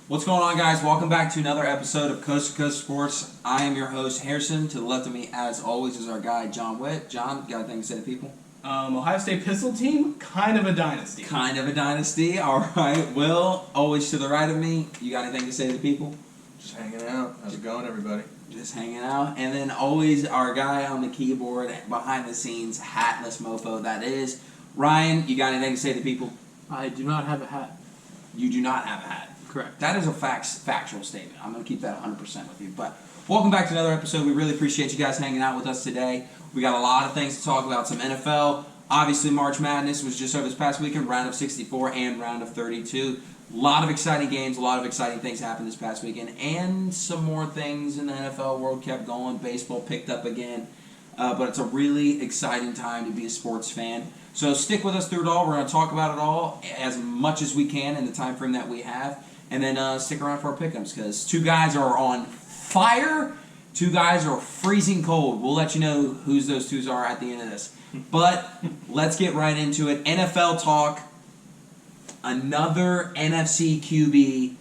What's going on, guys? Welcome back to another episode of Coast to Coast Sports. I am your host, Harrison. To the left of me, as always, is our guy, John Witt. John, got anything to say to people? Ohio State Pistol team, kind of a dynasty. Kind of a dynasty. All right. Will, always to the right of me. You got anything to say to people? Just hanging out. How's it going, everybody? Just hanging out. And then always our guy on the keyboard, behind the scenes, hatless mofo that is. Ryan, you got anything to say to people? I do not have a hat. You do not have a hat. Correct. That is a factual statement. I'm going to keep that 100% with you. But welcome back to another episode. We really appreciate you guys hanging out with us today. We got a lot of things to talk about. Some NFL. Obviously, March Madness was just over this past weekend, round of 64 and round of 32. A lot of exciting games, a lot of exciting things happened this past weekend, and some more things in the NFL world kept going. Baseball picked up again. But it's a really exciting time to be a sports fan. So stick with us through it all. We're going to talk about it all as much as we can in the time frame that we have. And then stick around for our pick'ems, because two guys are on fire, two guys are freezing cold. We'll let you know whose those twos are at the end of this. But let's get right into it. NFL talk. Another NFC QB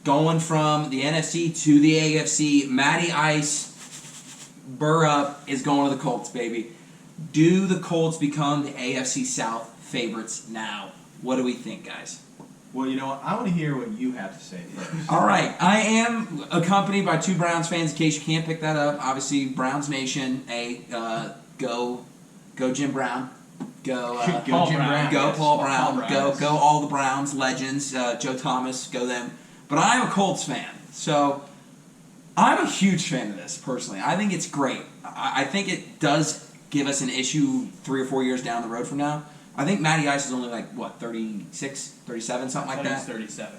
going from the NFC to the AFC. Matty Ice, burr up, is going to the Colts, baby. Do the Colts become the AFC South favorites now? What do we think, guys? Well, you know what? I want to hear what you have to say first. All right. I am accompanied by two Browns fans, in case you can't pick that up. Obviously, Browns Nation. Go Jim Brown. Go Go Jim Brown. Go Yes. Paul Brown. Brown. Go all the Browns legends. Joe Thomas. Go them. But I'm a Colts fan, so I'm a huge fan of this personally. I think it's great. I think it does give us an issue 3 or 4 years down the road from now. I think Matty Ice is only 36, 37, something like that. He's 37.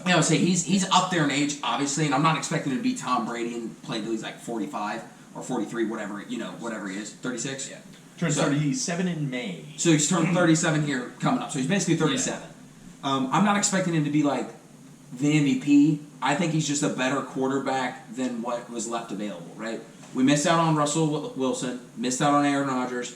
I would say he's up there in age, obviously, and I'm not expecting him to beat Tom Brady and play until he's 45 or 43, whatever he is. 36? Yeah. Turns 37 in May. So he's turned 37 here coming up. So he's basically 37. Yeah. I'm not expecting him to be the MVP. I think he's just a better quarterback than what was left available, right? We missed out on Russell Wilson, missed out on Aaron Rodgers.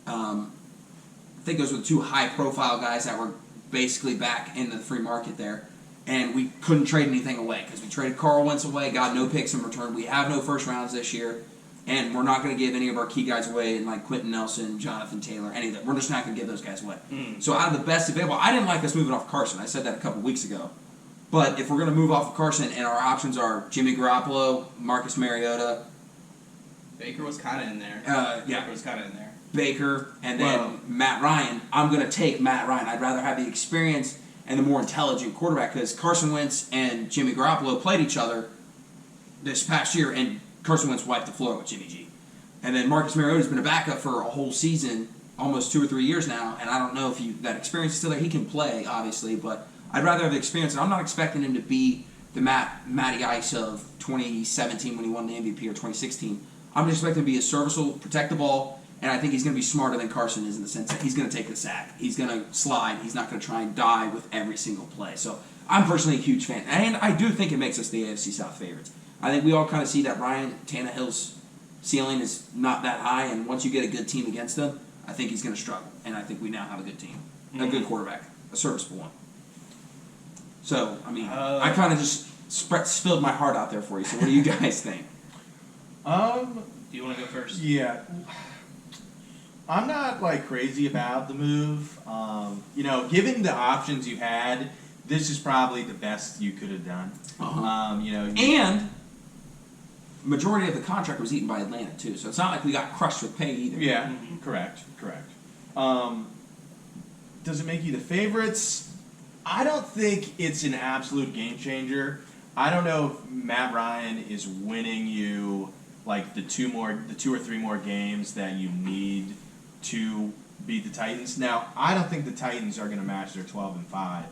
I think those were the two high-profile guys that were basically back in the free market there, and we couldn't trade anything away because we traded Carl Wentz away, got no picks in return. We have no first rounds this year, and we're not going to give any of our key guys away, like Quentin Nelson, Jonathan Taylor, any of that. We're just not going to give those guys away. So out of the best available, I didn't like us moving off Carson. I said that a couple weeks ago. But if we're going to move off of Carson, and our options are Jimmy Garoppolo, Marcus Mariota, Baker was kind of in there. Yeah. Baker was kind of in there. Baker, and then Matt Ryan. I'm going to take Matt Ryan. I'd rather have the experience and the more intelligent quarterback, because Carson Wentz and Jimmy Garoppolo played each other this past year, and Carson Wentz wiped the floor with Jimmy G. And then Marcus Mariota's been a backup for a whole season, almost 2 or 3 years now, and I don't know if that experience is still there. He can play, obviously, but I'd rather have the experience, and I'm not expecting him to be the Matty Ice of 2017 when he won the MVP, or 2016. I'm just expecting him to be a serviceable, protect the ball, and I think he's going to be smarter than Carson is in the sense that he's going to take the sack. He's going to slide. He's not going to try and die with every single play. So I'm personally a huge fan. And I do think it makes us the AFC South favorites. I think we all kind of see that Ryan Tannehill's ceiling is not that high, and once you get a good team against him, I think he's going to struggle. And I think we now have a good team, a good quarterback, a serviceable one. So, I mean, I kind of just spilled my heart out there for you. So what do you guys think? Do you want to go first? Yeah. I'm not crazy about the move. Given the options you had, this is probably the best you could have done. And majority of the contract was eaten by Atlanta too, so it's not like we got crushed with pay either. Yeah, correct. Does it make you the favorites? I don't think it's an absolute game changer. I don't know if Matt Ryan is winning you the 2 or 3 more games that you need to beat the Titans. Now, I don't think the Titans are going to match their 12-5.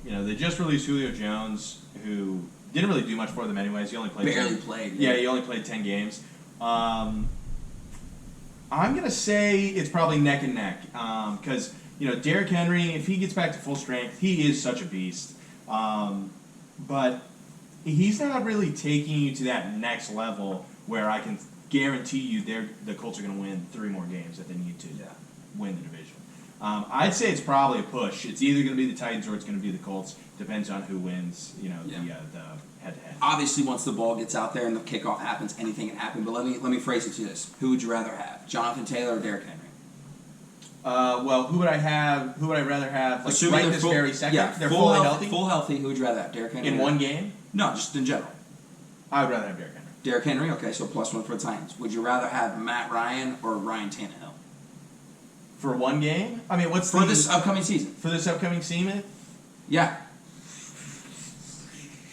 They just released Julio Jones, who didn't really do much for them anyways. He only played he only played 10 games. I'm going to say it's probably neck and neck because Derrick Henry, if he gets back to full strength, he is such a beast. But he's not really taking you to that next level where I can guarantee you the Colts are going to win 3 more games that they need to win the division. I'd say it's probably a push. It's either going to be the Titans or it's going to be the Colts. Depends on who wins. The head-to-head. Obviously, once the ball gets out there and the kickoff happens, anything can happen. But let me phrase it to this: who would you rather have, Jonathan Taylor or Derrick Henry? Well, who would I have? Who would I rather have? Like Assuming right they're this full, very second, yeah, they're full fully health- healthy Full healthy. Who would you rather have, Derrick Henry? in one game. No, just in general. I would rather have Derrick Henry. Derrick Henry. Okay, so +1 for the Titans. Would you rather have Matt Ryan or Ryan Tannehill For one game? I mean, what's for the, this upcoming season? for this upcoming season? Yeah,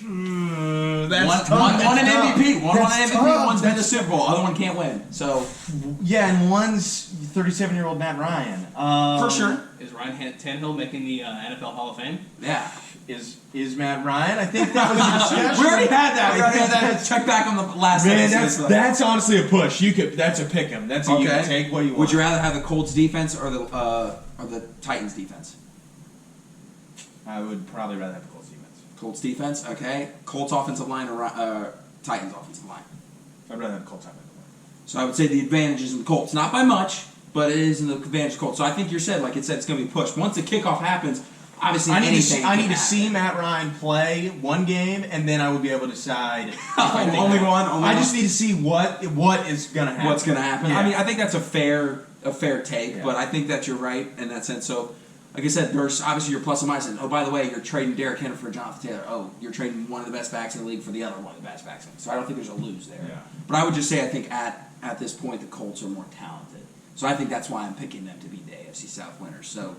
That's one won an tough. MVP. One won an That's MVP. tough. One's been to the Super Bowl. Other one can't win. So Yeah, and one's 37-year-old Matt Ryan. for sure, Is Ryan Tannehill making the NFL Hall of Fame? yeah. Is Matt Ryan? I think that was a discussion. We already had that. We already had that. Check back on the last Man, episode. that's honestly a push. That's a pick 'em. That's a you can take what you want. Would you rather have the Colts defense or the Titans defense? I would probably rather have the Colts defense. Colts defense, okay. Colts offensive line or Titans offensive line. I'd rather have the Colts defense. So I would say the advantage is in the Colts, not by much, but it is in the advantage of the Colts. So I think it's going to be pushed. Once the kickoff happens, obviously I need anything to see Matt Ryan play one game, and then I would be able to decide. if I think Only that- one. I just need to see what is going to happen. What's going to happen? Yeah. I mean, I think that's a fair take, Yeah. but I think that you're right in that sense. So, like I said, there's obviously your plus and minus. And, oh, by the way, you're trading Derrick Henry for Jonathan Taylor. Oh, you're trading one of the best backs in the league for the other one of the best backs in the league. So I don't think there's a lose there. Yeah. But I would just say I think at this point the Colts are more talented. So I think that's why I'm picking them to be the AFC South winners. So,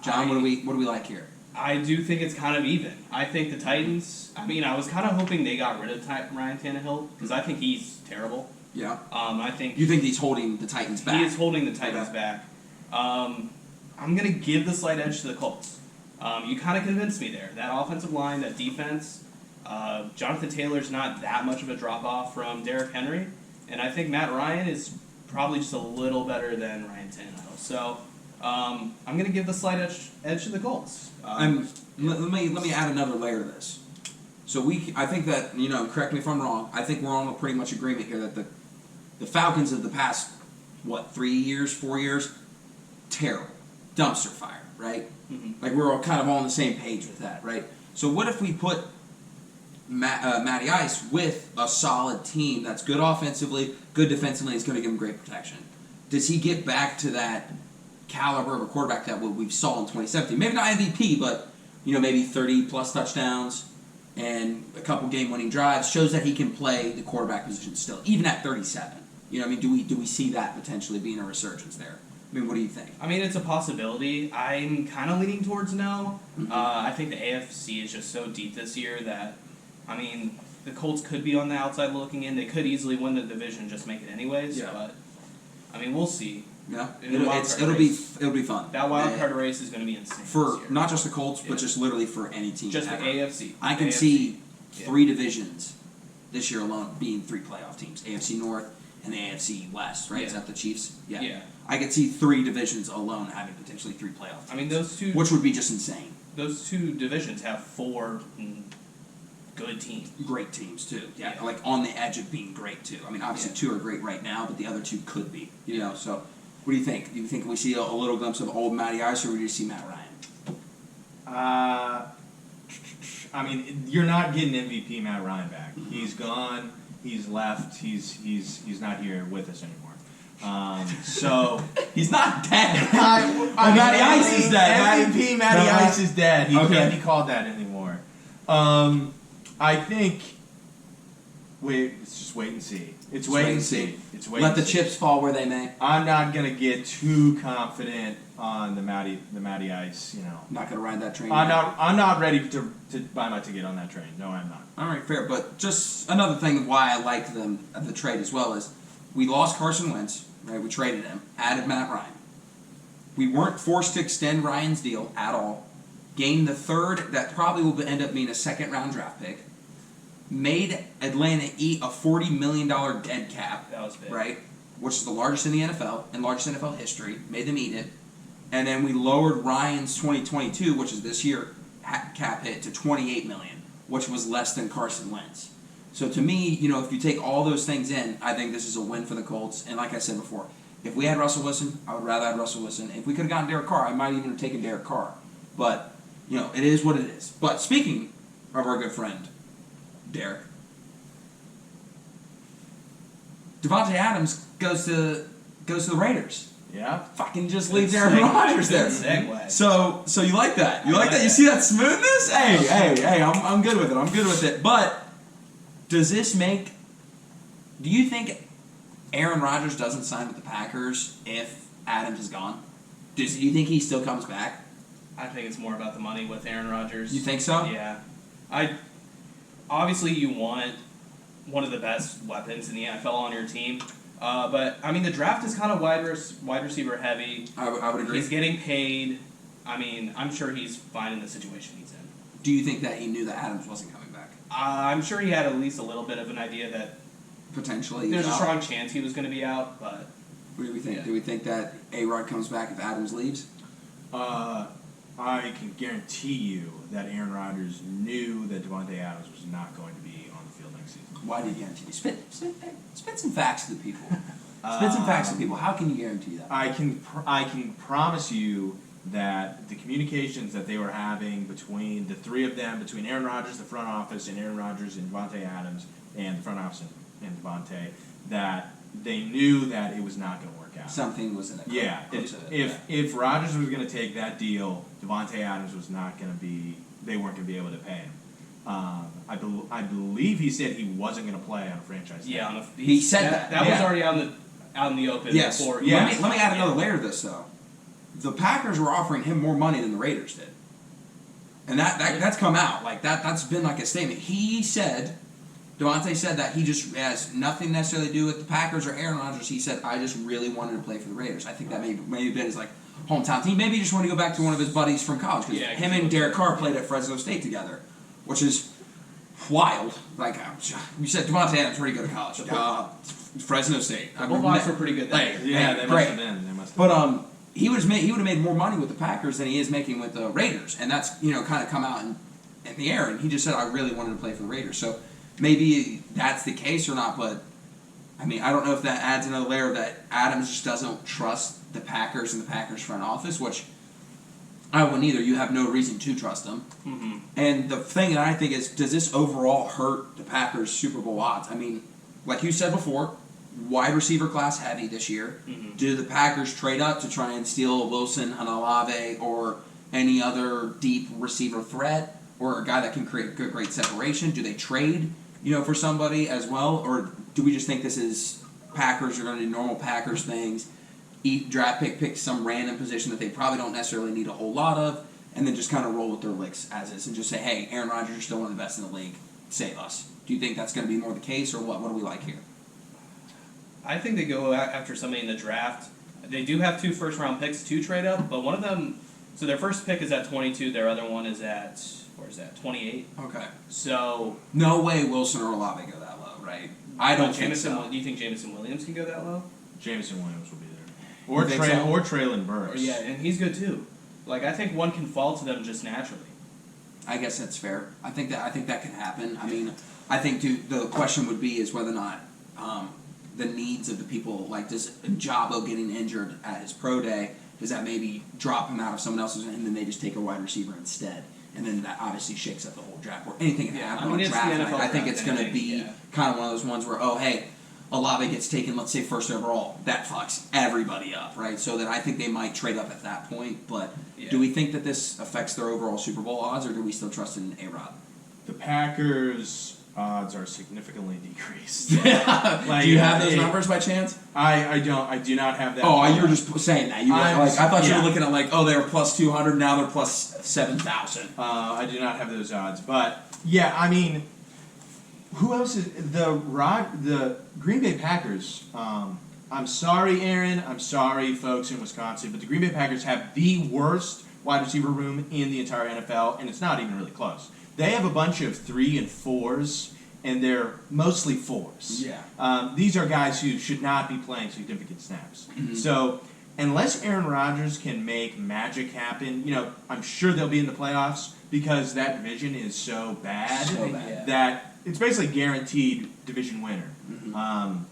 John, what do we like here? I do think it's kind of even. I think the Titans. I mean, I was kind of hoping they got rid of Ryan Tannehill because I think he's terrible. Yeah. I think You think he's holding the Titans back? he is holding the Titans Okay. back. I'm gonna give the slight edge to the Colts. You kind of convinced me there. That offensive line, that defense. Jonathan Taylor's not that much of a drop off from Derrick Henry, and I think Matt Ryan is probably just a little better than Ryan Tannehill. So I'm gonna give the slight edge to the Colts. Let me add another layer to this. So I think that, correct me if I'm wrong, I think we're on a pretty much agreement here that the Falcons of the past, 3 years, 4 years, terrible. Dumpster fire, right? Mm-hmm. Like we're all kind of all on the same page with that, right? So what if we put Matty Ice with a solid team that's good offensively, good defensively, is going to give him great protection? Does he get back to that caliber of a quarterback that we saw in 2017? Maybe not MVP, but maybe 30-plus touchdowns and a couple game-winning drives, shows that he can play the quarterback position still, even at 37. Do we see that potentially being a resurgence there? I mean, what do you think? I mean, it's a possibility. I'm kind of leaning towards no. Mhm. I think the AFC is just so deep this year that, I mean, the Colts could be on the outside looking in. They could easily win the division and just make it anyways. Yeah. But, I mean, we'll see. Yeah, In the wild card it'll race. be fun. That wild card race is going to be insane For this year. not just the Colts, but Yeah. just literally for any team. Just the ever. AFC. I can AFC. see Yeah. 3 divisions this year alone being 3 playoff teams: AFC North and the AFC West. Right? Is Yeah. that the Chiefs? Yeah. I could see 3 divisions alone having potentially 3 playoff teams. I mean, those two which would be just insane. divisions have 4 good teams. Great teams too. Yeah, Yeah. like on the edge of being great too. I mean, obviously Yeah. 2 are great right now, but the other 2 could be. So what do you think? Do you think we see a little glimpse of old Matty Ice, or do you see Matt Ryan? I mean, you're not getting MVP Matt Ryan back. He's gone. He's left. He's not here with us anymore. So He's not dead. Matty Ice is dead. MVP Matty No, Ice is dead. He Okay. can't be called that anymore. I think. Let's just wait and see. It's wait and see. It's wait. Let and the see. chips fall where they may. I'm not gonna get too confident on the Matty Ice. Not gonna ride that train. I'm not ready to buy my ticket on that train. No, I'm not. All right, fair. But just another thing why I like them at the trade as well is we lost Carson Wentz, right? We traded him, added Matt Ryan. We weren't forced to extend Ryan's deal at all. Gained the third that probably will end up being a second-round draft pick. Made Atlanta eat a $40 million dead cap, That was big. right? Which is the largest in the NFL and largest in NFL history. Made them eat it. And then we lowered Ryan's 2022, which is this year, cap hit to $28 million, which was less than Carson Wentz. So to me, if you take all those things in, I think this is a win for the Colts. And like I said before, If we had Russell Wilson, I would rather have Russell Wilson. If we could have gotten Derek Carr, I might even have taken Derek Carr. But, it is what it is. But speaking of our good friend, Derek, Devontae Adams goes to the Raiders. Yeah. Fucking just leaves Aaron Rodgers there. Segue. So you like that? You like that? You see that smoothness? Hey, I'm good with it. I'm good with it. But do you think Aaron Rodgers doesn't sign with the Packers if Adams is gone? Do you think he still comes back? I think it's more about the money with Aaron Rodgers. You think so? Yeah. Obviously you want one of the best weapons in the NFL on your team. But I mean, the draft is kind of wide receiver heavy. I would agree. He's getting paid. I mean, I'm sure he's fine in the situation he's in. Do you think that he knew that Adams wasn't coming back? I'm sure he had at least a little bit of an idea that Potentially. there's a strong chance he was going to be out. But what do we think? Yeah. Do we think that A-Rod comes back if Adams leaves? I can guarantee you that Aaron Rodgers knew that Devontae Adams was not going to be on the field next season. Why do you guarantee? Spit some facts to the people. Spit some facts to the people. How can you guarantee that? I can promise you that the communications that they were having between the three of them, between Aaron Rodgers, the front office, and Aaron Rodgers and Devontae Adams, and the front office and Devontae, that they knew that it was not going to work out. Something was in it. Yeah, if Rodgers was going to take that deal, Devontae Adams was not going to be. They weren't going to be able to pay him. I believe he said he wasn't going to play on a franchise tag. yeah, He said that. That Yeah. was already out in the open Yes. before. Yeah. Let me add another layer to this though. The Packers were offering him more money than the Raiders did, and that's come out like that. That's been like a statement. Devontae said that he just has nothing necessarily to do with the Packers or Aaron Rodgers. He said, I just really wanted to play for the Raiders. I think that maybe been his like hometown team. Maybe he just wanted to go back to one of his buddies from college because him and Derek Carr played at Fresno State together, which is wild. Like you said, Devontae Adams, where did he go to college? Fresno State. The Bulldogs were pretty good that year. Yeah, they must have been. But he would have made more money with the Packers than he is making with the Raiders, and that's kind of come out in the air. And he just said, I really wanted to play for the Raiders. So maybe that's the case or not, but I mean, I don't know if that adds another layer that Adams just doesn't trust the Packers and the Packers front office, which I wouldn't either. You have no reason to trust them. Mm-hmm. And the thing that I think is, does this overall hurt the Packers' Super Bowl odds? I mean, like you said before, wide receiver class heavy this year. Mm-hmm. Do the Packers trade up to try and steal Wilson, an Olave, or any other deep receiver threat, or a guy that can create great separation? Do they trade, for somebody as well, or do we just think this is Packers are going to do normal Packers things, draft pick some random position that they probably don't necessarily need a whole lot of, and then just kind of roll with their licks as is and just say, hey, Aaron Rodgers is still one of the best in the league, save us? Do you think that's going to be more the case, or what? What do we like here? I think they go after somebody in the draft. They do have 2 first-round picks to trade up, but one of them, so their first pick is at 22, their other one is at, 28. Okay. So No way Wilson or Olave go that low, right? I don't think so. Do you think Jameson Williams can go that low? Jameson Williams will be there, or You think so? Or Traylon Burks. Yeah, and he's good too. Like, I think one can fall to them just naturally. I guess that's fair. I think that can happen. I mean, I think the question would be is whether or not the needs of the people, like does Jabo getting injured at his pro day, does that maybe drop him out of someone else's and then they just take a wide receiver instead? And then that obviously shakes up the whole draft. Or anything can happen on it's draft the night. NFL I think draft, it's going to be yeah. kind of one of those ones where, oh, hey, Olave gets taken, let's say, first overall. That fucks everybody up, right? So that I think they might trade up at that point. But do we think that this affects their overall Super Bowl odds, or do we still trust in A-Rod? The Packers' odds are significantly decreased. Do you have those numbers by chance? I don't. I do not have that. Oh, you were just saying that. You were I thought you were yeah. looking at they were plus 200. Now they're plus 7,000. I do not have those odds, but yeah, I mean, who else is the Green Bay Packers? I'm sorry, Aaron. I'm sorry, folks in Wisconsin, but the Green Bay Packers have the worst wide receiver room in the entire NFL, and it's not even really close. They have a bunch of 3 and 4s, and they're mostly 4s. Yeah. These are guys who should not be playing significant snaps. Mm-hmm. So, unless Aaron Rodgers can make magic happen, I'm sure they'll be in the playoffs because that division is so bad, Yeah. that it's basically guaranteed division winner. Mm-hmm.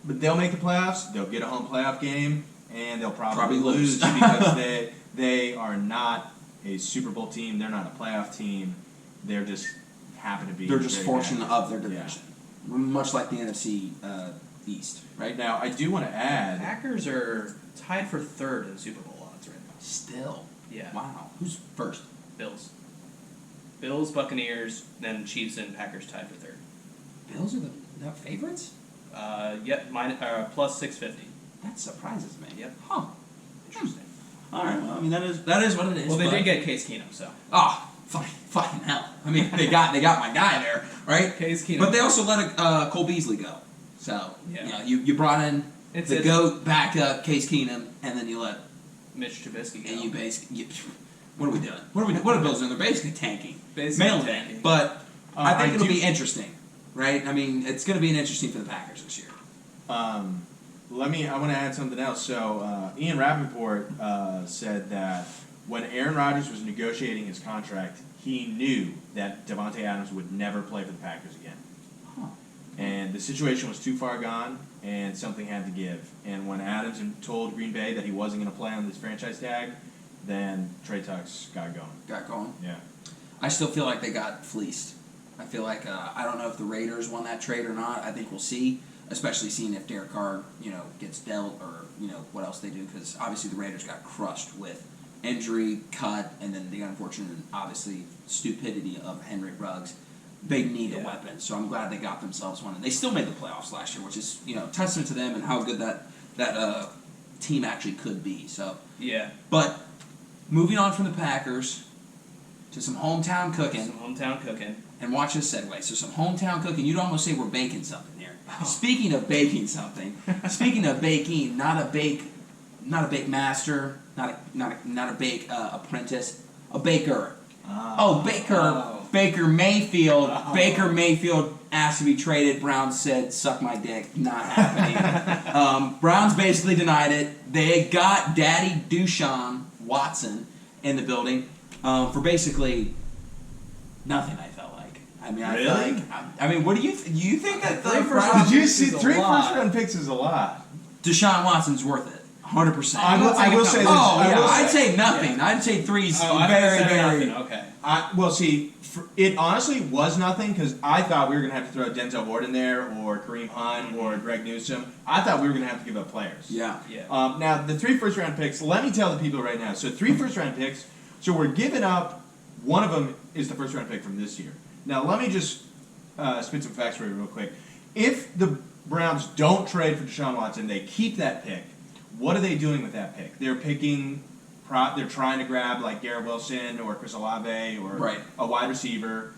but they'll make the playoffs. They'll get a home playoff game, and they'll probably lose. lose because they are not a Super Bowl team. They're not a playoff team. They're just happen to be. They're just very fortunate bad. of their division, much like the NFC East, right? Now, I do want to add. Packers are tied for third in Super Bowl odds right now. Still, Yeah. wow. Who's first? Bills, Buccaneers, then Chiefs and Packers tied for third. Bills are the favorites. Yep, plus 650. That surprises me. Yep. Huh. Interesting. All right. Well, I mean that is what it is. Well, they but- did get Case Keenum, so. Oh, fucking hell! I mean, they got my guy there, right? Case Keenum. But they also let Cole Beasley go. So Yeah. you brought in It's the GOAT backup Case Keenum, and then you let Mitch Trubisky go. and you basically. What are we doing? What are Bills doing? They're basically tanking. Basically Mailing tanking. it. But I think I it'll do- be interesting, right? I mean, it's going to be interesting for the Packers this year. I want to add something else. So, Ian Rappaport said that when Aaron Rodgers was negotiating his contract, he knew that Devontae Adams would never play for the Packers again. Huh. And the situation was too far gone, and something had to give. And when Adams told Green Bay that he wasn't going to play on this franchise tag, then Trey Tucks got going. Got going. Yeah. I still feel like they got fleeced. I feel like I don't know if the Raiders won that trade or not. I think we'll see, especially seeing if Derek Carr, gets dealt or what else they do, because obviously the Raiders got crushed with injury, cut, and then the unfortunate, obviously, stupidity of Henry Ruggs. They need a weapon, so I'm glad they got themselves one. And they still made the playoffs last year, which is testament to them and how good that team actually could be. So, Yeah. but moving on from the Packers to some hometown cooking. Some hometown cooking. And watch this segue. So some hometown cooking. You'd almost say we're baking something here. Speaking of baking something, speaking of baking, not a bake master, not a bake apprentice, a baker. Baker Mayfield. Baker Mayfield asked to be traded. Browns said, "Suck my dick." Not happening. Browns basically denied it. They got Daddy Deshaun Watson in the building for basically nothing. I felt like. I mean, I felt Really? like. I mean, what do you you think that the Three first Browns? round Did you picks see is a 3 lot. first-round picks is a lot. Deshaun Watson's worth it, 100%. I will say this. Oh I yeah, will I'd say- say nothing. I'd say three's Oh, I very, thought you said very. nothing. Okay. It honestly was nothing because I thought we were going to have to throw Denzel Ward in there or Kareem Hunt or Greg Newsome. I thought we were going to have to give up players. Yeah. Yeah. Now, the 3 first-round picks, let me tell the people right now. So 3 first-round picks, so we're giving up, one of them is the first-round pick from this year. Now, let me just spit some facts for you real quick. If the Browns don't trade for Deshaun Watson, they keep that pick, what are they doing with that pick? They're picking... They're trying to grab like Garrett Wilson or Chris Olave or Right. a wide receiver.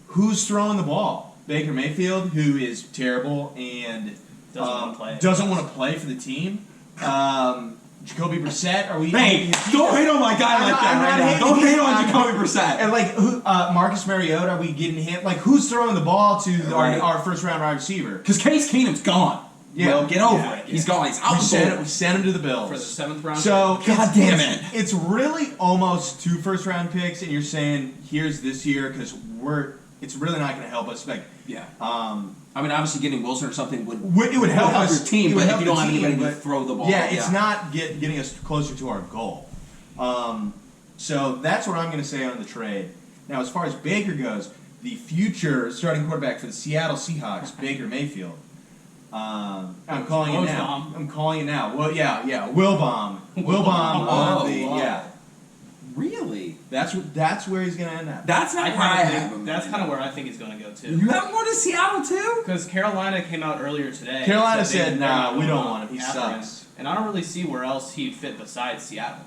Who's throwing the ball? Baker Mayfield, who is terrible and doesn't want to play for the team. Jacoby Brissett, are we? Hey, don't hate on my guy like that right now. Don't hate on Jacoby Brissett. And like Marcus Mariota, are we getting him? Like who's throwing the ball to our first round wide receiver? Because Case Keenum's gone. Yeah. Well, get over Yeah. it. He's gone. He's out We the door. sent him to the Bills For the 7th round. So God damn it. It's really almost 2 first-round picks, and you're saying here's this year because it's really not going to help us. Like, Yeah. I mean, obviously, getting Wilson or something would it would help us your team, it would but if help you the don't have team, anybody to but- throw the ball, yeah, it's not getting us closer to our goal. So that's what I'm going to say on the trade. Now, as far as Baker goes, the future starting quarterback for the Seattle Seahawks, Baker Mayfield. I'm calling it now. Wilbon. I'm calling it now. Well, yeah, Wilbon. Wilbon Whoa, yeah. Really? That's where he's going to end up. That's not I where I kinda have think him. that's kind of where I think he's going to go too. You have him going to Seattle too? Because Carolina came out earlier today. Carolina and said, they're "Nah, not we going don't want him. He after sucks." And I don't really see where else he'd fit besides Seattle,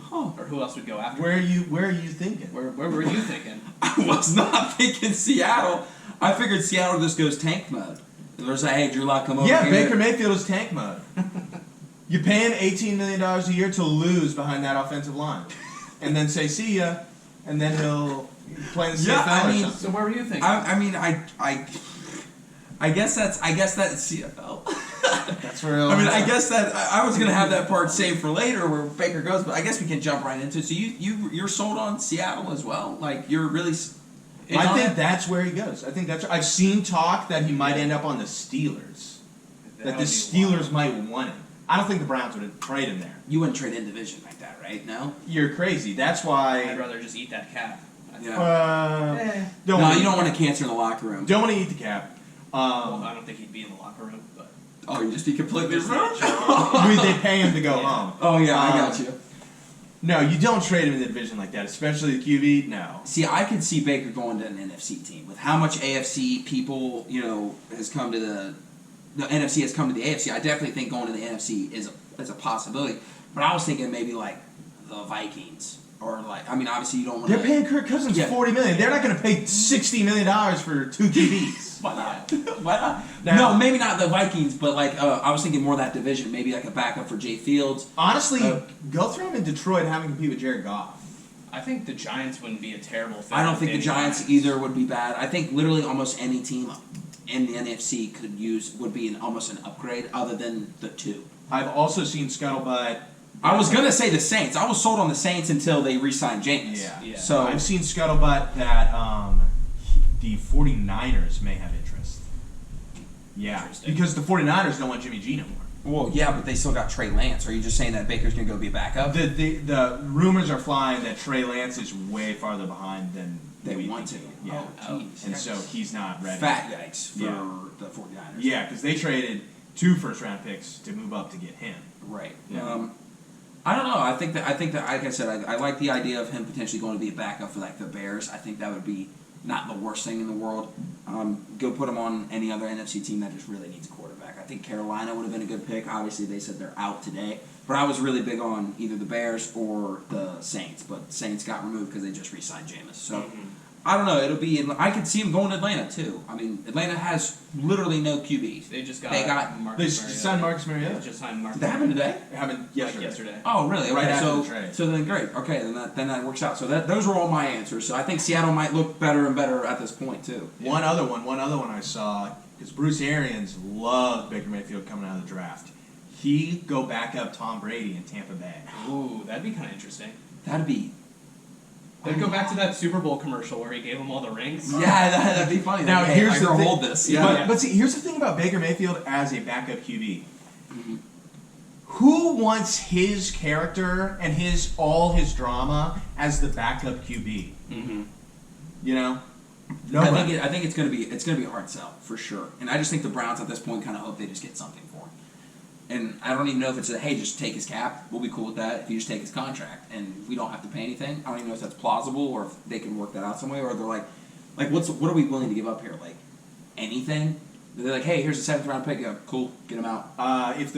Huh. or who else would go after. Where are you thinking? Where were you thinking? I was not thinking Seattle. I figured Seattle just goes tank mode. They're like, hey, Drew Lock, come over Yeah, here. Baker Mayfield is tank mode. You pay him $18 million a year to lose behind that offensive line, and then say see ya, and then he'll play in the CFL Yeah, I mean, or something. So where were you thinking? I guess that's CFL. That's where I mean, I guess that I was gonna have that part saved for later where Baker goes, but I guess we can jump right into it. So you're sold on Seattle as well? Like you're really? I think that's where he goes. I've seen talk that he might end up on the Steelers. that the would be Steelers wild. might want him. I don't think the Browns would trade him there. You wouldn't trade in division like that, right? No. You're crazy. That's I'd why. rather just eat that cap. Yeah. No, wanna you eat don't the want cap. a cancer in the locker room. Don't want to eat the cap. Well, I don't think he'd be in the locker room, but Oh, you just be completely Just wrong. They pay him to go Yeah. home. Oh yeah, I Um, got you. No, you don't trade him in the division like that, especially the QB. No. See, I could see Baker going to an NFC team with how much AFC people, has come to the NFC has come to the AFC. I definitely think going to the NFC is a possibility. But I was thinking maybe like the Vikings or obviously you don't want They're to. paying Kirk Cousins Yeah. $40 million. They're not going to pay $60 million for 2 QBs. Why not? Why not? Now- No, maybe not the Vikings, but I was thinking more that division, maybe like a backup for Jay Fields. Honestly, go throw him in Detroit, have him compete with Jared Goff. I think the Giants wouldn't be a terrible thing. I don't with think the Danny Giants Dimes. either would be bad. I think literally almost any team in the NFC would be almost an upgrade, other than the two. I've also seen scuttlebutt. I was gonna say the Saints. I was sold on the Saints until they re-signed Jameis. Yeah. So I've seen scuttlebutt that the 49ers may have interest. Yeah, Interesting. because the 49ers don't want Jimmy G no more. well, yeah, but they still got Trey Lance. Are you just saying that Baker's gonna go be a backup? The rumors are flying that Trey Lance is way farther behind than They we want think to. he- Yeah. Oh, jeez. And so he's not ready. Fat yikes for Yeah. the 49ers. Yeah, because they traded 2 first-round picks to move up to get him. Right. Yeah. I don't know. I think that like I said, I like the idea of him potentially going to be a backup for like the Bears. I think that would be not the worst thing in the world. Go put him on any other NFC team that just really needs a quarterback. I think Carolina would have been a good pick. Obviously, they said they're out today, but I was really big on either the Bears or the Saints. But Saints got removed because they just re-signed Jameis. So. I don't know. It'll be. I could see him going to Atlanta too. I mean, Atlanta has literally no QBs. They just got. They got- They Marcus Mariota. signed Marcus They Mariota. just signed Marcus. Did that happen today? It happened yesterday. Yesterday. Oh, really? Right Okay, after so, the trade. So then great. Okay, then that works out. So those are all my answers. So I think Seattle might look better and better at this point too. One other one I saw, because Bruce Arians loved Baker Mayfield coming out of the draft. He'd go back up Tom Brady in Tampa Bay. Ooh, that'd be kind of interesting. That'd be. They'd go back to that Super Bowl commercial where he gave them all the rings. Yeah, that'd be funny. Now, Like, hey, here's I'm the gonna thing- hold this. But see, here's the thing about Baker Mayfield as a backup QB. Who wants his character and all his drama as the backup QB? Mm-hmm. You know, I think it's gonna be a hard sell for sure. And I just think the Browns at this point kind of hope they just get something for him. And I don't even know if it's hey, just take his cap. We'll be cool with that if you just take his contract and we don't have to pay anything. I don't even know if that's plausible or if they can work that out some way. Or they're like what are we willing to give up here? Like anything? They're like, hey, here's a 7th round pick. Yeah, cool, get him out. if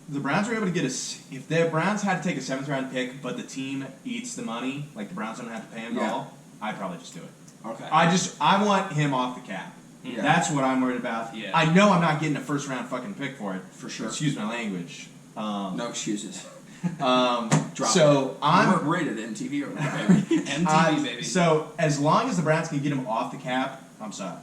the Browns were able to get if the Browns had to take a 7th round pick, but the team eats the money, like the Browns don't have to pay him at Yeah. all, I'd probably just do it. Okay. I want him off the cap. Yeah. That's what I'm worried about. Yeah. I know I'm not getting a 1st round fucking pick for it. For sure. Excuse my language. No excuses. Drop So I'm we're rated MTV over there, baby. MTV, baby. So as long as the Browns can get him off the cap, I'm solid.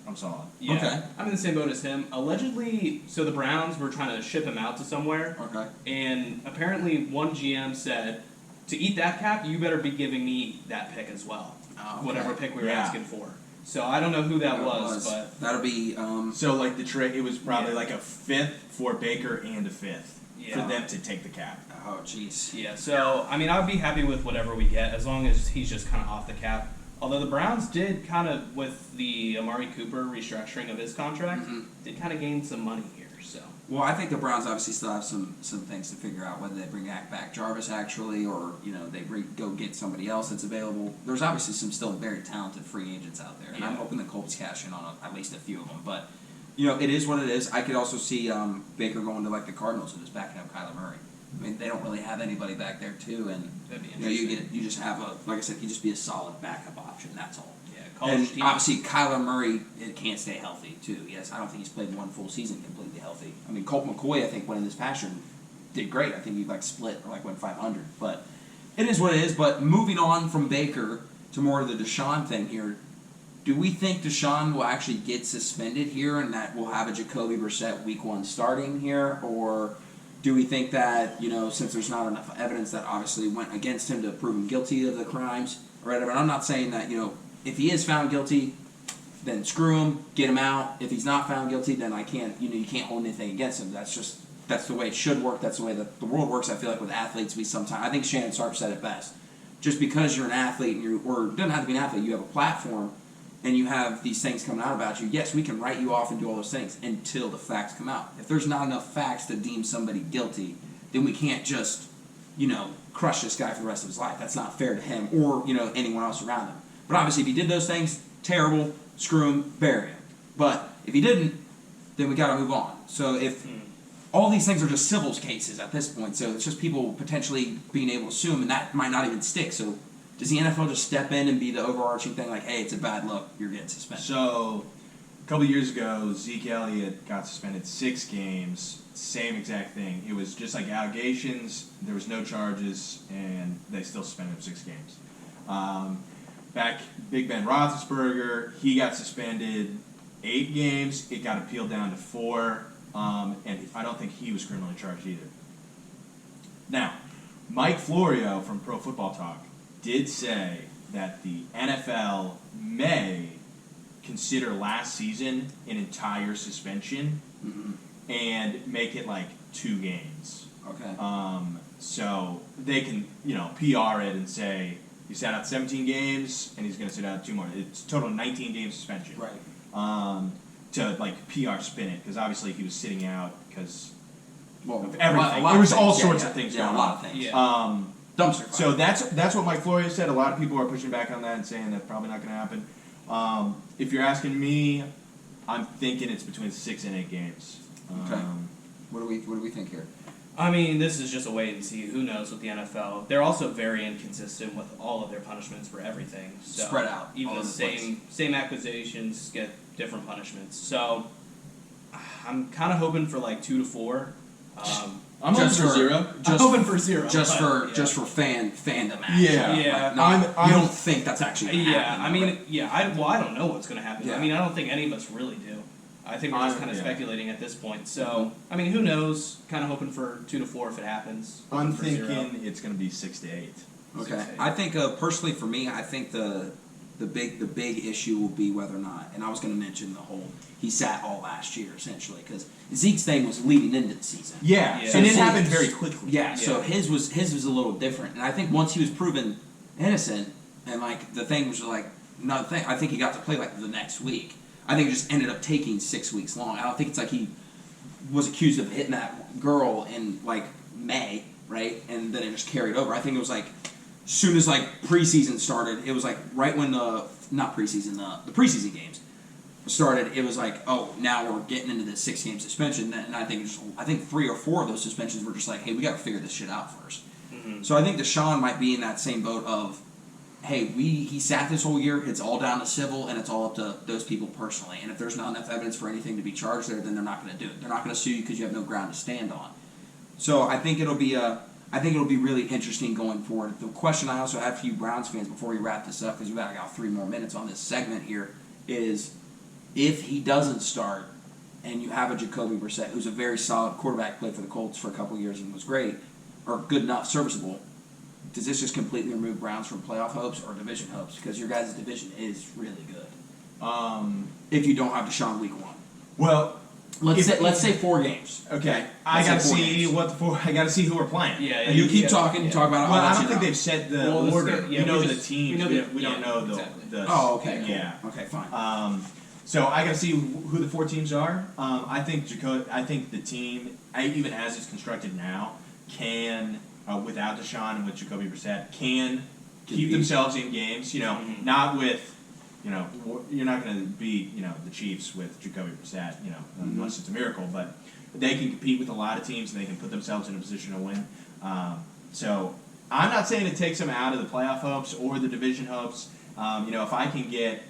I'm solid. Yeah. Okay. I'm in the same boat as him. Allegedly, so the Browns were trying to ship him out to somewhere, Okay. and apparently one GM said, to eat that cap, you better be giving me that pick as well. Oh, okay. Whatever pick we were Yeah. asking for. So I don't know who that was, but that'll be So like the trade, it was probably Yeah. like a 5th for Baker and a 5th for Yeah. them to take the cap. oh jeez. yeah. So I mean, I would be happy with whatever we get as long as he's just kind of off the cap. Although the Browns did kind of, with the Amari Cooper restructuring of his contract, Mhm. did kind of gain some money here. So Well, I think the Browns obviously still have some things to figure out, whether they bring back Jarvis actually, or they go get somebody else that's available. There's obviously some still very talented free agents out there, and I'm Yeah. hoping the Colts cash in on at least a few of them. But it is what it is. I could also see Baker going to like the Cardinals and just backing up Kyler Murray. I mean, they don't really have anybody back there too, and that'd be interesting. you just have like I said, he just be a solid backup option. That's all. Yeah, college And team. obviously, Kyler Murray can't stay healthy too. Yes, I don't think he's played one full season completely healthy. I mean, Colt McCoy, I think, went in this past year and did great. I think he split or went 500. But it is what it is. But moving on from Baker to more of the Deshaun thing here, do we think Deshaun will actually get suspended here and that we'll have a Jacoby Brissett week 1 starting here, or do we think that since there's not enough evidence that obviously went against him to prove him guilty of the crimes or whatever? And I'm not saying that if he is found guilty, then screw him, get him out. If he's not found guilty, then you can't hold anything against him. That's the way it should work. That's the way that the world works. I feel like with athletes, I think Shannon Sharp said it best. Just because you're an athlete, or it doesn't have to be an athlete, you have a platform, and you have these things coming out about you. Yes, we can write you off and do all those things until the facts come out. If there's not enough facts to deem somebody guilty, then we can't just, crush this guy for the rest of his life. That's not fair to him or anyone else around him. But obviously, if he did those things, terrible. Screw him, bury him. But if he didn't, then we got to move on. So if all these things are just civils cases at this point, so it's just people potentially being able to sue him, and that might not even stick. So does the NFL just step in and be the overarching thing, like, hey, it's a bad look, you're getting suspended? So, a couple years ago, Zeke Elliott got suspended 6 games. Same exact thing. It was just like allegations. There was no charges, and they still suspended him 6 games. Back Big Ben Roethlisberger, he got suspended 8 games. It got appealed down to 4, and I don't think he was criminally charged either. Now, Mike Florio from Pro Football Talk did say that the NFL may consider last season an entire suspension and make it like 2 games. Okay. So they can, PR it and say he sat out 17 games and he's going to sit out 2 more. It's total 19 game suspension. Right. To like PR spin it, because obviously he was sitting out because Well, of everything. a lot There was of all things. sorts Yeah, of things yeah, going a lot on. of things. Yeah. Dumpster fire. So that's what Mike Florio said. A lot of people are pushing back on that and saying that's probably not going to happen. If you're asking me, I'm thinking it's between 6 and 8 games. Okay. What do we think here? I mean, this is just a wait and see. Who knows with the NFL? They're also very inconsistent with all of their punishments for everything. So Spread out even all the over the place. same accusations get different punishments. So I'm kind of hoping for like 2 to 4. I'm Just hoping for 0. I'm hoping for 0. Just but, for just for fandom action. Yeah. Yeah. Like, not, I'm- you don't think that's actually gonna Yeah, happen, I mean, right? I don't know what's going to happen. Yeah. I mean, I don't think any of us really do. I think we're just kind of Yeah. speculating at this point. So, I mean, who knows? Kind of hoping for 2 to 4 if it happens. I'm Hoping for 0. thinking it's going to be 6 to 8. Okay. 6 to 8. I think personally for me, I think the big issue will be whether or not, and I was going to mention the whole he sat all last year essentially, because Zeke's thing was leading into the season. Yeah, Yeah. and it So happened Zeke's- very quickly. Yeah, so Yeah. his was a little different, and I think once he was proven innocent, and like the thing was like another thing, I think he got to play like the next week. I think it just ended up taking 6 weeks long. I don't think it's like he was accused of hitting that girl in like May, right, and then it just carried over. I think it was like as soon as like preseason started, it was like right when the preseason games started, it was like, oh, now we're getting into this 6-game suspension, and I think 3 or 4 of those suspensions were just like, hey, we got to figure this shit out first. So I think Deshaun might be in that same boat of, hey, he sat this whole year, it's all down to civil, and it's all up to those people personally. And if there's not enough evidence for anything to be charged there, then they're not going to do it. They're not going to sue you because you have no ground to stand on. So I think it'll be really interesting going forward. The question I also have for you Browns fans before we wrap this up, because we've got 3 more minutes on this segment here, is if he doesn't start and you have a Jacoby Brissett, who's a very solid quarterback, played for the Colts for a couple of years and was great, or good enough, serviceable, does this just completely remove Browns from playoff hopes or division hopes? Because your guys' division is really good. If you don't have Deshaun week 1. Well, Let's say 4 games. okay. I Let's got to say 4 see games. I got to see who we're playing. Yeah, And you keep talking, yeah. talk about it. Well, I'll I let don't you think know. they've set the Well, let's order. get- yeah, we know we the just- teams. we know We don't yeah, know the. exactly. the Oh, okay, cool. Yeah. Okay, fine. So I got to see who the 4 teams are. I think the team, even as it's constructed now, can without Deshaun and with Jacoby Brissett can keep themselves in games. Not with. You're not going to beat the Chiefs with Jacoby Brissett. Unless it's a miracle, but they can compete with a lot of teams and they can put themselves in a position to win. So I'm not saying it takes them out of the playoff hopes or the division hopes. If I can get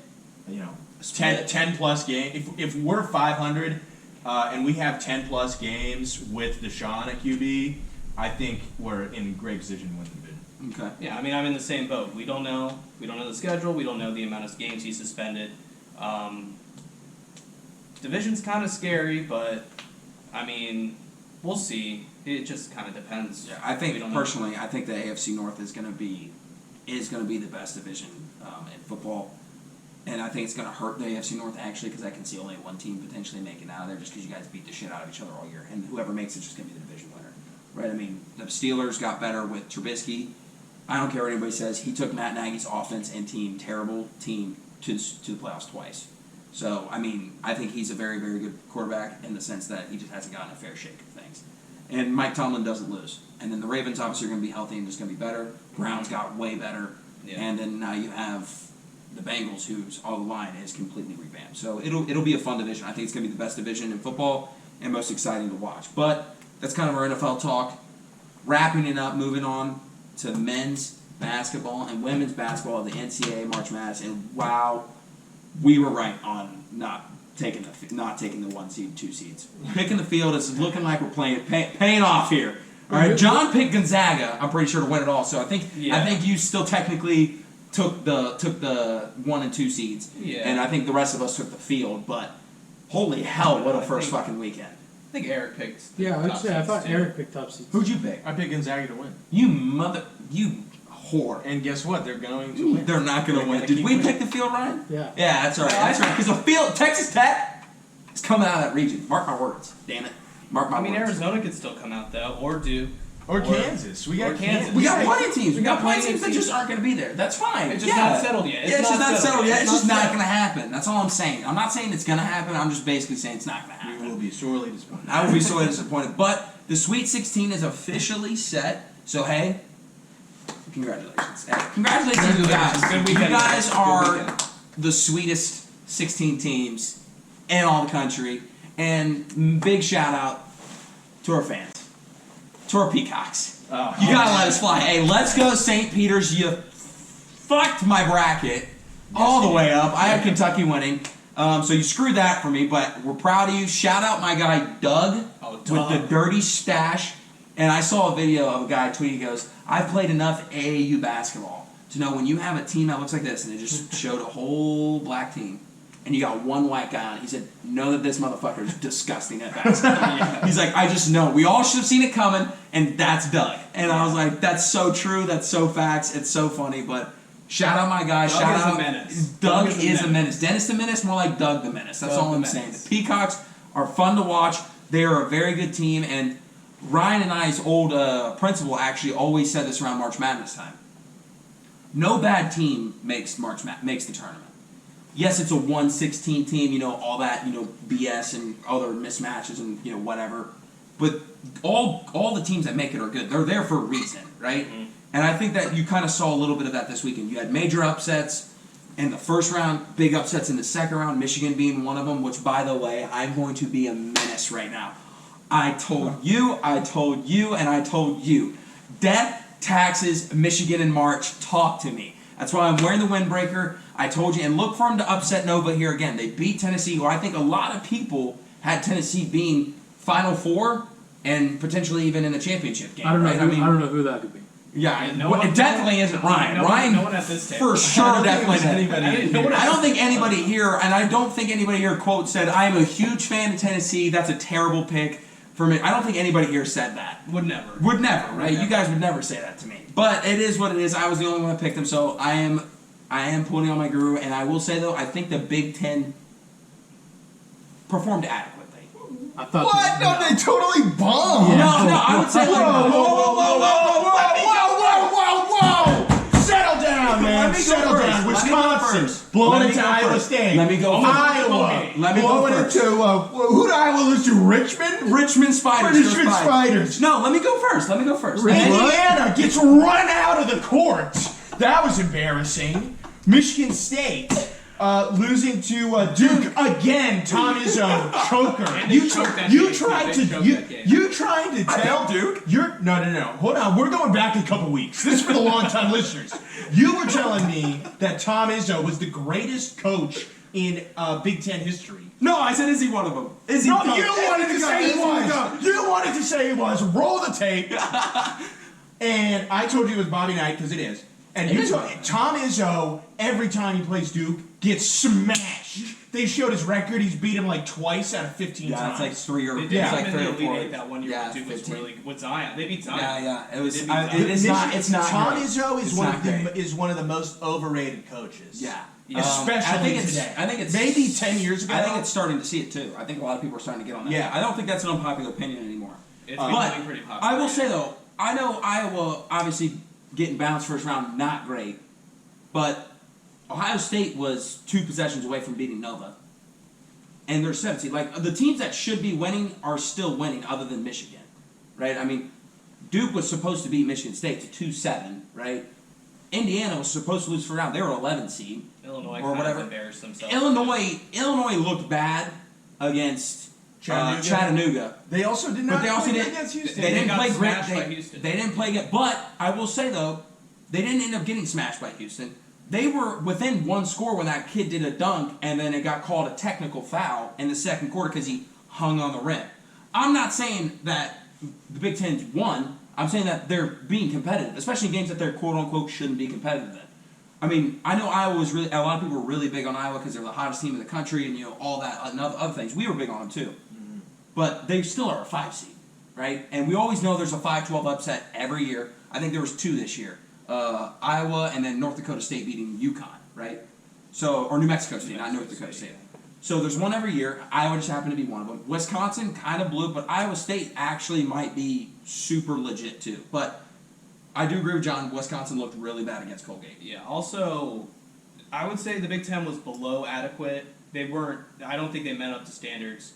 10 plus games, if we're 500 and we have 10 plus games with Deshaun at QB, I think we're in great position to win the division. Okay. Yeah, I mean, I'm in the same boat. We don't know the schedule. We don't know the amount of games he's suspended. Division's kind of scary, but I mean, we'll see. It just kind of depends. Yeah, I think We don't know. personally, I think the AFC North is going to be the best division in football. And I think it's going to hurt the AFC North actually because I can see only one team potentially making it out of there just because you guys beat the shit out of each other all year. And whoever makes it's just going to be the division winner. Right? I mean, the Steelers got better with Trubisky. I don't care what anybody says. He took Matt Nagy's offense and terrible team, to the playoffs twice. So, I mean, I think he's a very, very good quarterback in the sense that he just hasn't gotten a fair shake of things. And Mike Tomlin doesn't lose. And then the Ravens obviously are going to be healthy and just going to be better. Browns got way better. Yeah. And then now you have the Bengals, whose all the line is completely revamped. So it'll be a fun division. I think it's going to be the best division in football and most exciting to watch. But that's kind of our NFL talk. Wrapping it up, moving on to men's basketball and women's basketball of the NCAA March Madness. And wow, we were right on not taking the 1 seed, 2 seeds. Picking the field is looking like we're paying off here. All right, John picked Gonzaga. I'm pretty sure to win it all. So I think you still technically took the 1 and 2 seeds. Yeah. And I think the rest of us took the field. But holy hell, what a first fucking weekend! I think Eric picked. Yeah, I would top say I seeds, thought too. Eric picked top seeds. Who'd you pick? I picked Gonzaga to win. You whore. And guess what? They're going to win. They're not going to win. Did we pick the field, Ryan? Yeah. Yeah, that's all right. That's right. Because the field, Texas Tech is coming out of that region. Mark my words. Damn it. Mark my I mean, words. Arizona could still come out though, or Duke, Or Kansas. We got or Kansas. We got Right. plenty of teams. We got plenty of plenty teams of that just teams. aren't going to be there. That's fine. It's just not settled yet. It's just not settled yet. It's just not settled. going to happen. That's all I'm saying. I'm not saying it's going to happen. I'm just basically saying it's not going to You happen. will be sorely disappointed. I will be sorely disappointed. But the Sweet 16 is officially set. So, hey, congratulations. Hey, congratulations to you guys. Good You weekend. guys Good are weekend. the sweetest 16 teams in all the country. And big shout out to our fans, to our peacocks. You gotta let us fly. Hey, let's go St. Peter's. You fucked my bracket all the way up. I have Kentucky winning. So you screwed that for me, but we're proud of you. Shout out my guy Doug with the dirty stash. And I saw a video of a guy tweeting, he goes, I've played enough AAU basketball to know when you have a team that looks like this, and it just showed a whole black team, and you got one white guy on it. He said, know that this motherfucker is disgusting at basketball. He's like, I just know. We all should have seen it coming, and that's Doug. And I was like, that's so true. That's so facts. It's so funny. But shout out my guy. Doug shout is a out. menace. Doug Doug is a menace. Dennis the Menace, more like Doug the Menace. That's Doug all the I'm Menace. saying. The Peacocks are fun to watch. They are a very good team. And Ryan and I's old principal actually always said this around March Madness time. No bad team makes the tournament. Yes, it's a 1-16 team, all that, BS and other mismatches and, whatever. But all the teams that make it are good. They're there for a reason, right? Mm-hmm. And I think that you kind of saw a little bit of that this weekend. You had major upsets in the first round, big upsets in the second round, Michigan being one of them, which, by the way, I'm going to be a menace right now. I told you, and I told you. Death, taxes, Michigan in March, talk to me. That's why I'm wearing the windbreaker. I told you, and look for them to upset Nova here again. They beat Tennessee, who I think a lot of people had Tennessee being Final Four and potentially even in the championship game. I don't know. Right? I don't know who that could be. Yeah, no one- it definitely isn't Ryan. Ryan, no one at this table. for sure, definitely isn't. I I don't think anybody here, and I don't think anybody here, quote, said, I am a huge fan of Tennessee. That's a terrible pick for me. I don't think anybody here said that. Would never, right? You guys would never say that to me. But it is what it is. I was the only one that picked them, so I am pulling on my guru. And I will say, though, I think the Big Ten performed adequately. I thought. What? No, they totally bombed. Yeah. No, I would say, like, whoa! Settle down, man. Let me go Settle first. down. Let me go Wisconsin first. blowing Let me into go Iowa first. State. Let me go first. Iowa Let me go blowing first. into who did Iowa lose to? Richmond. Richmond Spiders. Richmond Spiders. No, let me go first. Indiana gets run out of the court. That was embarrassing. Michigan State losing to Duke again. Tom Izzo choker. And they choked that You game. tried They to choked you, that game. you trying to tell Duke? No. Hold on. We're going back a couple weeks. This is for the long-time listeners. You were telling me that Tom Izzo was the greatest coach in Big Ten history. No, I said, is he one of them? Is he? No, you wanted to say he was. You wanted to say he was. Roll the tape. And I told you it was Bobby Knight because it is. And you told Tom Izzo, every time he plays Duke, gets smashed. They showed his record. He's beat him like twice out of 15 Yeah, times. it's like three or They did it's like in three the or Elite four. Eight that one year. Yeah, Duke was 15. really with Zion. They beat Zion. Yeah. It was. They beat Zion. It's not. It's not. Tom great. Izzo It's is not great. one of the most overrated coaches. Yeah. Especially today. I think it's maybe 10 years ago. I think it's starting to see it too. I think a lot of people are starting to get on that. Yeah. I don't think that's an unpopular opinion anymore. It's But becoming pretty popular. I will say though, I know Iowa obviously getting bounced first round, not great, but Ohio State was 2 possessions away from beating Nova, and they're 17. Like the teams that should be winning are still winning, other than Michigan, right? I mean, Duke was supposed to beat Michigan State to 2-7, right? Indiana was supposed to lose for round. They were 11 seed. Illinois or kind whatever. of embarrassed themselves. Illinois looked bad against Chattanooga. They also did not But they also play did. against Houston. They didn't got play great. smashed by Houston. They didn't play good. But I will say though, they didn't end up getting smashed by Houston. They were within 1 score when that kid did a dunk, and then it got called a technical foul in the second quarter because he hung on the rim. I'm not saying that the Big Ten's won. I'm saying that they're being competitive, especially in games that they're quote unquote shouldn't be competitive in. I mean, I know Iowa was really. A lot of people were really big on Iowa because they're the hottest team in the country, and all that and other things. We were big on them too, but they still are a 5 seed, right? And we always know there's a 5-12 upset every year. I think there was 2 this year: Iowa and then North Dakota State beating UConn, right? So or New Mexico State, not North Dakota State. So there's one every year. Iowa just happened to be one of them. Wisconsin kind of blew, but Iowa State actually might be super legit too. But I do agree with John. Wisconsin looked really bad against Colgate. Yeah. Also, I would say the Big Ten was below adequate. They weren't. I don't think they met up to standards,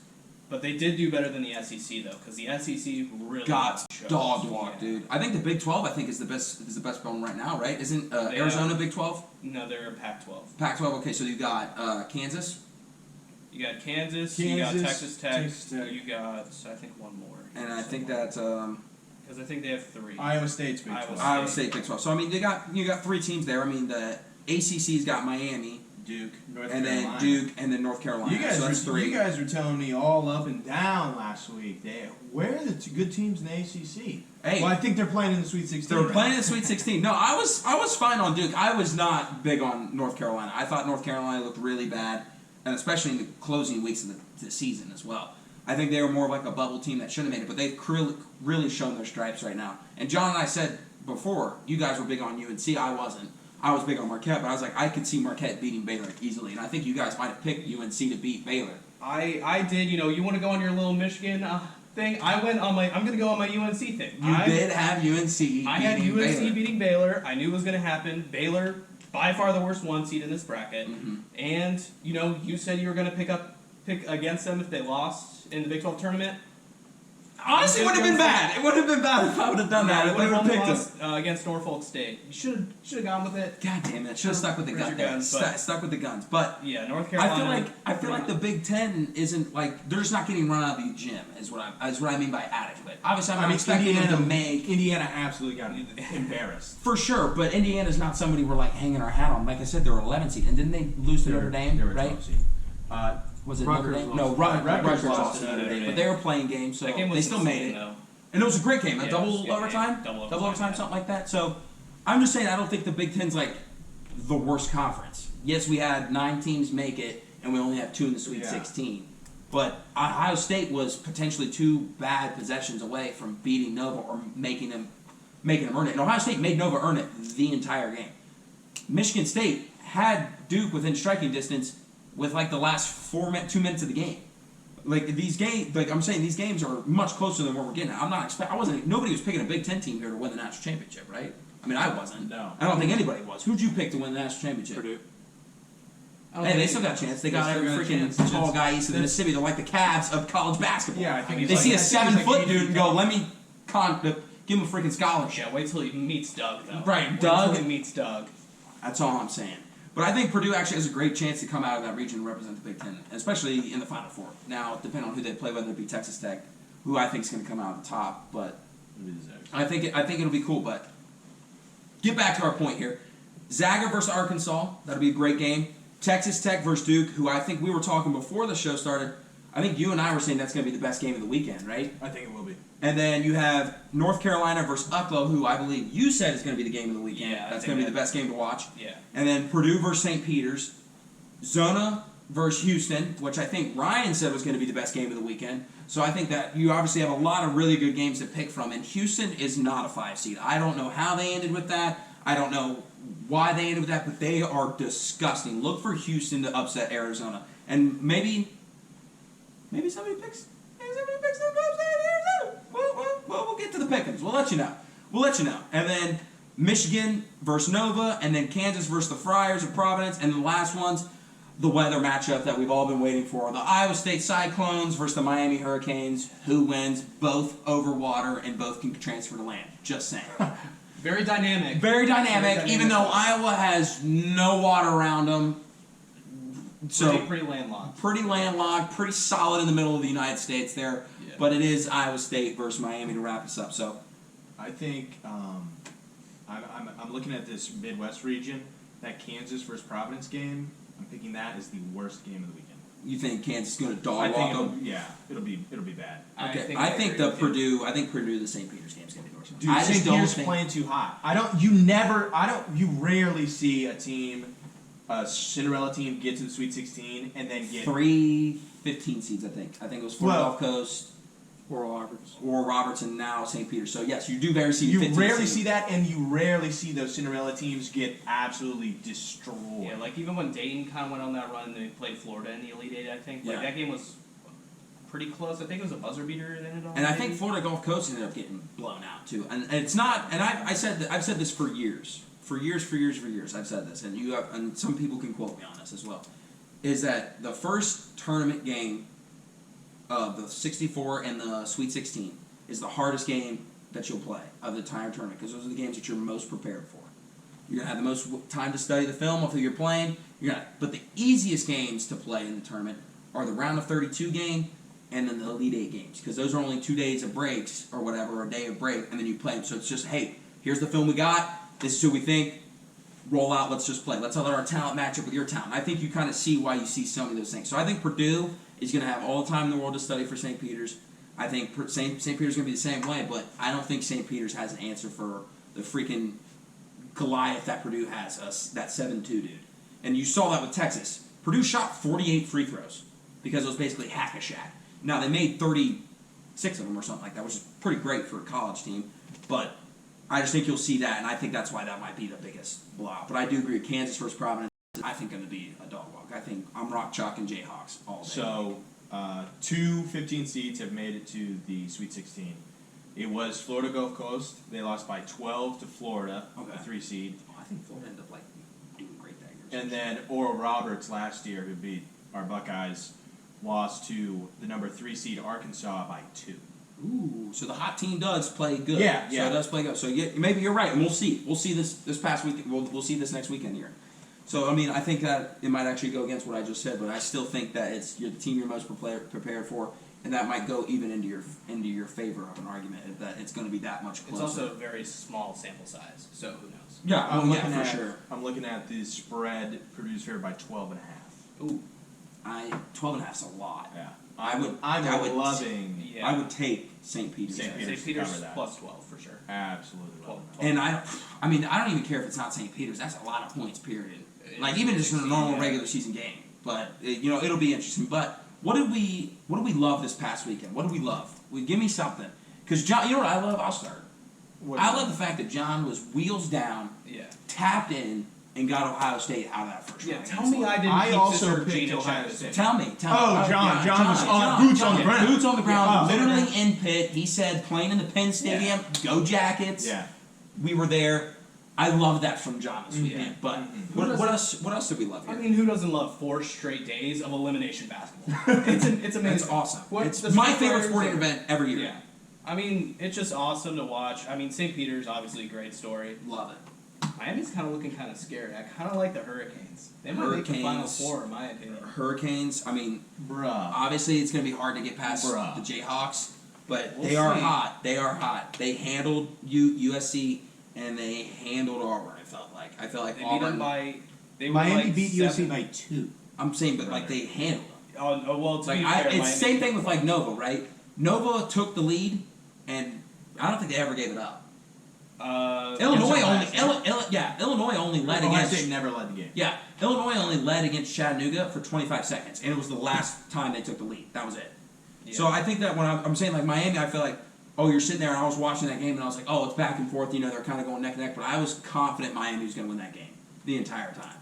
but they did do better than the SEC though, because the SEC really Got shows. dog walk, Yeah. dude. I think the Big 12. I think is the best one right now, right? Isn't Arizona Big 12? No, they're a Pac-12. Pac-12. Okay, so you got Kansas, You got Kansas, you got Kansas, Texas Tech, Tech. you got I think one more. and I think that's Because I think they have 3. Iowa State's Big Iowa 12. Iowa State Big 12. So I mean, you got 3 teams there. I mean, the ACC's got Miami, Duke, North and Carolina. then Duke, and then North Carolina. So that's 3. You guys were telling me all up and down last week. Where are the good teams in the ACC? Hey. Well, I think they're playing in the Sweet 16. They were right playing now. in the Sweet 16. No, I was fine on Duke. I was not big on North Carolina. I thought North Carolina looked really bad, and especially in the closing weeks of the season as well. I think they were more like a bubble team that should have made it, but they've really shown their stripes right now. And John and I said before, you guys were big on UNC. I wasn't. I was big on Marquette, but I was like, I could see Marquette beating Baylor easily, and I think you guys might have picked UNC to beat Baylor. I did. You want to go on your little Michigan thing? I'm gonna go on my UNC thing. You did have UNC. I had beating UNC Baylor. beating Baylor. I knew it was going to happen. Baylor, by far the worst 1 seed in this bracket. Mm-hmm. And, you said you were going to pick against them if they lost in the Big 12 tournament. Honestly, it would have been bad. It would have been bad if I would have done that. Yeah, If they they would have picked lost us. against Norfolk State. You should have gone with it. God damn it! Should have stuck with the Where's gun your there. guns, but- Stuck with the guns, but. Yeah, North Carolina. I feel like the Big Ten isn't like they're just not getting run out of the gym is what I mean by adequate. Obviously, I'm not expecting them to make Indiana absolutely got embarrassed. for sure, but Indiana's not somebody we're like hanging our hat on. Like I said, they were 11 seed, and didn't they lose to Notre Dame? They were Right? 12 seed. Was it Rutgers Notre Dame? lost. No, Rutgers lost lost to to Notre Notre Dame, Dame. but they were playing games, so That game was they still made insane, it. though. And it was a great game, a Yeah, it was a double good game. overtime, Double double overtime, overtime, something like that. So I'm just saying, I don't think the Big Ten's like the worst conference. Yes, we had 9 teams make it, and we only have 2 in the Sweet Yeah. 16. But Ohio State was potentially 2 bad possessions away from beating Nova or making them earn it. And Ohio State made Nova earn it the entire game. Michigan State had Duke within striking distance with like the last 2 minutes of the game. Like these games, like I'm saying, these games are much closer than what we're getting. Nobody was picking a Big Ten team here to win the national championship, right? I mean, I wasn't. No. I don't think anybody was. Who'd you pick to win the national championship? Purdue. Hey, they still got a chance. They got still every got a freaking chance. tall guy east of the Mississippi. They're like the Cavs of college basketball. Yeah, I think They see a I think he's 7-foot like dude and go, 80. "Let me give him a freaking scholarship." Yeah, wait till he meets Doug, though. Right, Wait Doug. till he meets Doug. That's all I'm saying. But I think Purdue actually has a great chance to come out of that region and represent the Big Ten, especially in the Final Four. Now, depending on who they play, whether it be Texas Tech, who I think is going to come out on top, but I think it'll be cool. But get back to our point here: Zaga versus Arkansas. That'll be a great game. Texas Tech versus Duke, who I think we were talking before the show started. I think you and I were saying that's going to be the best game of the weekend, right? I think it will be. And then you have North Carolina versus Uplow, who I believe you said is going to be the game of the weekend. Yeah, I that's think going to be the best game to watch. Yeah. And then Purdue versus St. Peter's, Zona versus Houston, which I think Ryan said was going to be the best game of the weekend. So I think that you obviously have a lot of really good games to pick from. And Houston is not a 5 seed. I don't know how they ended with that. I don't know why they ended with that, but they are disgusting. Look for Houston to upset Arizona, and maybe somebody picks them to upset Arizona. We'll get to the pickings. We'll let you know. And then Michigan versus Nova, and then Kansas versus the Friars of Providence, and the last one's the weather matchup that we've all been waiting for. The Iowa State Cyclones versus the Miami Hurricanes. Who wins? Both over water and both can transfer to land. Just saying. Very dynamic. Very dynamic, even though Iowa has no water around them. So pretty landlocked. Pretty landlocked, pretty solid in the middle of the United States there. Yeah. But it is Iowa State versus Miami to wrap us up. So I think I'm looking at this Midwest region. That Kansas versus Providence game, I'm picking that as the worst game of the weekend. you think Kansas is going to dog I walk think them? it'll be bad. Okay, I think the Purdue, the St. Peter's game is going to be worse. Dude, I just St. don't Peter's think playing too hot. You rarely see a team, a Cinderella team, get to the Sweet 16 and then get 3 15 seeds. I think it was Florida Gulf Coast, Oral Roberts, and now St. Peter's. So yes, you do very see. You 15 rarely seed. see that, and you rarely see those Cinderella teams get absolutely destroyed. Yeah, like even when Dayton kind of went on that run and they played Florida in the Elite Eight, I think that game was pretty close. I think it was a buzzer beater it ended on. And I think Florida Gulf Coast ended up getting blown out too. And it's not. And I've said this for years. I've said this, and some people can quote me on this as well. Is that the first tournament game of the 64 and the Sweet 16 is the hardest game that you'll play of the entire tournament, because those are the games that you're most prepared for. You're gonna have the most time to study the film of who you're playing. But the easiest games to play in the tournament are the round of 32 game and then the Elite Eight games, because those are only 2 days of breaks or whatever, or a day of break, and then you play them. So it's just, hey, here's the film we got. This is who we think. Roll out. Let's just play. Let's let our talent match up with your talent. I think you kind of see why you see so many of those things. So I think Purdue is going to have all the time in the world to study for St. Peter's. I think St. Peter's is going to be the same way, but I don't think St. Peter's has an answer for the freaking Goliath that Purdue has, that 7-2 dude. And you saw that with Texas. Purdue shot 48 free throws because it was basically hack-a-shack. Now, they made 36 of them or something like that, which is pretty great for a college team, but I just think you'll see that, and I think that's why that might be the biggest blowout. But I do agree, Kansas versus Providence, I think going to be a dog walk. I think I'm Rock Chalk and Jayhawks all day. So, 2 15 seeds have made it to the Sweet 16. It was Florida Gulf Coast. They lost by 12 to Florida, the 3 seed. Oh, I think Florida ended up doing great that year. And then Oral Roberts last year, who beat our Buckeyes, lost to the number 3 seed Arkansas by 2. Ooh, so the hot team does play good. Yeah, So yeah. it does play good. So maybe you're right, and we'll see. We'll see this past week. We'll see this next weekend here. So I mean, I think that it might actually go against what I just said, but I still think that you're the team you're most prepared for, and that might go even into your favor of an argument that it's going to be that much closer. It's also a very small sample size, so who knows? Yeah, for sure. I'm looking at the spread. Purdue's favored by 12.5. Ooh, 12.5 is a lot. Yeah. I would loving. Yeah. I would take St. Peter's. St. Peter's. St. Peter's cover that. plus 12 for sure. Absolutely love that. And I don't even care if it's not St. Peter's. That's a lot of points, period. Like even just in a normal regular season game. But it'll be interesting. But what did we love this past weekend? What did we love? Give me something. Because John, you know what I love? I'll start. I love the fact that John was wheels down, tapped in, and got Ohio State out of that first round. Tell me I didn't I keep also this picked Gino Ohio Chavez. State. Tell me. Oh, John was on boots on the ground. Boots on the ground, Yeah. literally in Pitt. He said, playing in the Penn Stadium, go Jackets. Yeah. We were there. I love that from John this weekend. But what else did we love I here? mean, who doesn't love 4 straight days of elimination basketball? It's amazing. It's awesome. It's the my Spurs favorite sporting event every year. Yeah. I mean, it's just awesome to watch. I mean, St. Peter's, obviously a great story. Love it. Miami's kind of looking kind of scary. I kind of like the Hurricanes. They might make the Final Four, in my opinion. Hurricanes, I mean, Bruh. obviously it's going to be hard to get past the Jayhawks, but We'll they are see. hot. They are hot. They handled USC, and they handled Auburn, I felt like They beat Auburn. them by... Miami beat USC by 2. I'm saying, but they handled them. Oh, well, to be fair, It's the Miami- same thing with Nova, right? Nova took the lead, and I don't think they ever gave it up. Illinois only led Ohio against. State never led the game. Yeah, Illinois only led against Chattanooga for 25 seconds, and it was the last time they took the lead. That was it. Yeah. So I think that when I'm saying Miami, I feel like, you're sitting there, and I was watching that game, and I was like, it's back and forth. They're kind of going neck and neck, but I was confident Miami was going to win that game. the entire time.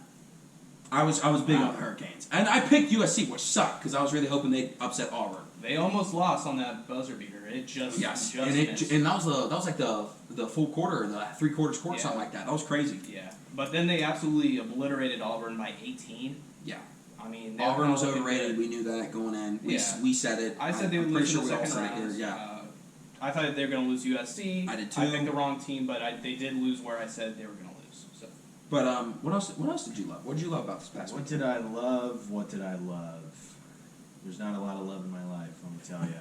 I was big on the Hurricanes, and I picked USC, which sucked because I was really hoping they'd upset Auburn. They almost lost on that buzzer beater. It just Yes, just and missed. that was like the full quarter, the 3/4 quarter, Yeah. something like that. That was crazy. Yeah, but then they absolutely obliterated Auburn by 18. Yeah. I mean, they were Auburn was looking overrated. good. We knew that going in. Yeah. We said it. I said they would I'm lose pretty in sure the we all second said it round. here. Yeah. I thought they were going to lose USC. I did too. I picked the wrong team, but they did lose where I said they were going to lose. So But what else did you love? What did you love about this past What week? did I love? What did I love? There's not a lot of love in my life, let me tell you.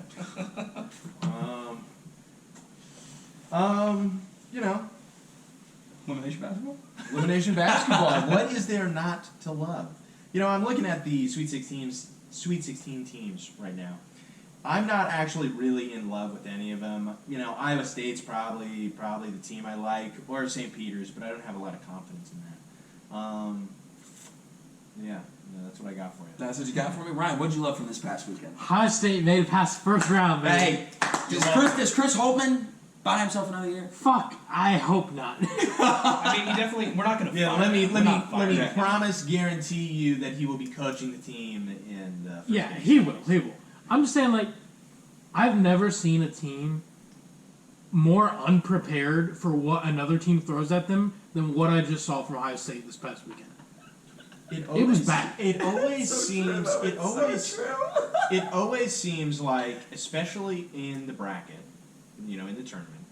You know, Elimination basketball? elimination basketball. What is there not to love? You know, I'm looking at the Sweet 16 teams right now. I'm not actually really in love with any of them. You know, Iowa State's probably the team I like, or St. Peter's, but I don't have a lot of confidence in that. Yeah, that's what I got for you. That's what you got for me, Ryan. What did you love from this past weekend? Ohio State made it past the first round, man. Hey, does Chris Holtman buy himself another year? Fuck, I hope not. I mean, he definitely. We're not going to. Yeah, let me him. promise, guarantee you that he will be coaching the team in the. first Yeah, game. he will. He will. I'm just saying, like, I've never seen a team more unprepared for what another team throws at them than what I just saw from Ohio State this past weekend. It was bad. It always seems. It always seems like, especially in the bracket, you know, in the tournament,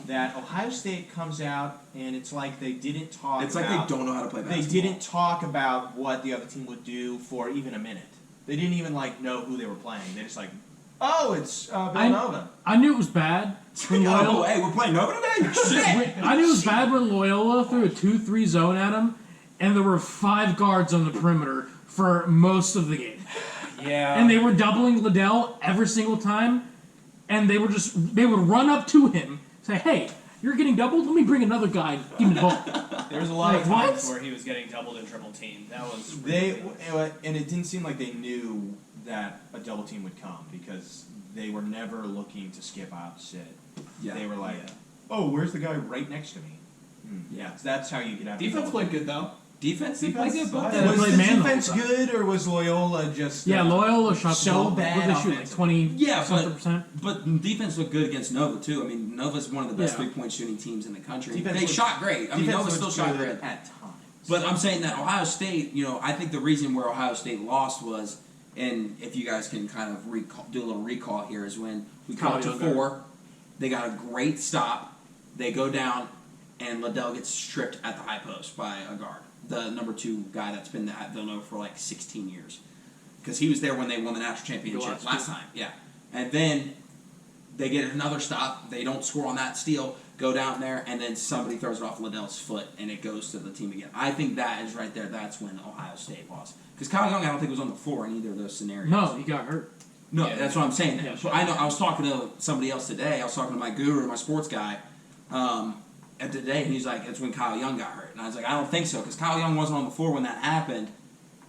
that Ohio State comes out and it's like they didn't talk. It's like about, they don't know how to play basketball. They didn't talk about what the other team would do for even a minute. They didn't even like know who they were playing. They just like, oh, it's Villanova. I knew it was bad. When Oh, Loyola, hey, we're playing Nova today? Shit! I knew it was bad when Loyola threw a 2-3 zone at him, and there were 5 guards on the perimeter for most of the game. Yeah. And they were doubling Liddell every single time, and they would run up to him, say, "Hey, you're getting doubled. Let me bring another guy. And give me the ball." There was a lot of Like, times what? where he was getting doubled and triple teamed. That was And it didn't seem like they knew that a double team would come because they were never looking to skip opposite. Yeah. They were like, Yeah. oh, where's the guy right next to me? Yeah. That's how you get out. defense of played good though. Defense did play good, but Yeah, they Was played the man the defense whole time. good or was Loyola just? Yeah, Loyola shot so the ball. bad What did they shoot, like offensively. 20 Yeah, something percent? But defense looked good against Nova too. I mean, Nova's one of the best Yeah. 3-point shooting teams in the country. Defense They looked- shot great. I mean, Nova still shot great. at times. But I'm saying that Ohio State, you know, I think the reason where Ohio State lost was, and if you guys can kind of do a little recall here, is when we come up to Kyle Younger. 4, they got a great stop, they go down, and Liddell gets stripped at the high post by a guard, the number 2 guy that's been at Villanova for like 16 years, because he was there when they won the national championship last time. Yeah, and then they get another stop, they don't score on that steal, go down there, and then somebody throws it off Liddell's foot, and it goes to the team again. I think that is right there. That's when Ohio State lost. Because Kyle Young, I don't think was on the floor in either of those scenarios. No, he got hurt. No, Yeah. that's what I'm saying. Yeah, I know. I was talking to somebody else today. I was talking to my guru, my sports guy, at today, and he's like, "It's when Kyle Young got hurt." And I was like, "I don't think so, because Kyle Young wasn't on the floor when that happened."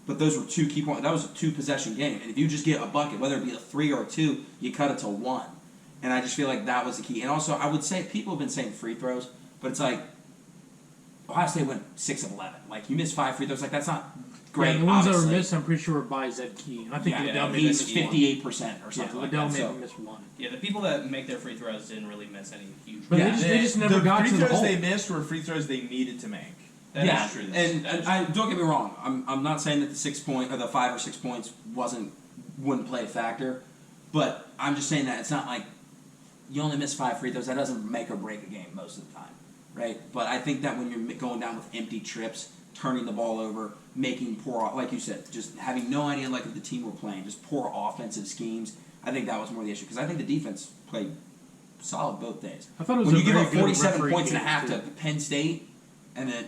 But those were 2 key points. That was a 2-possession game, and if you just get a bucket, whether it be a 3 or a 2, you cut it to 1. And I just feel like that was the key. And also, I would say people have been saying free throws, but it's like Ohio State went 6 of 11. Like you missed 5 free throws. Like that's not great. Yeah, the ones that were obviously. missed, I'm pretty sure were by Zed Key. And I think Yeah, Liddell made he's miss one. 58% or Yeah, something like Liddell that. made So. him miss one. Yeah, the people that make their free throws didn't really miss any huge. But Yeah. they just never the got free to the throws hole. they missed were free throws they needed to make. That yeah, is true. and I don't get me wrong. I'm not saying that the 6 point or the 5 or 6 points wouldn't play a factor, but I'm just saying that it's not like you only miss 5 free throws. That doesn't make or break a game most of the time, right? But I think that when you're going down with empty trips, turning the ball over, making poor, like you said, just having no idea like of the team we're playing, just poor offensive schemes. I think that was more the issue because I think the defense played solid both days. I thought it was When a you give very up good 47 referee points and a game, half too. to Penn State, and then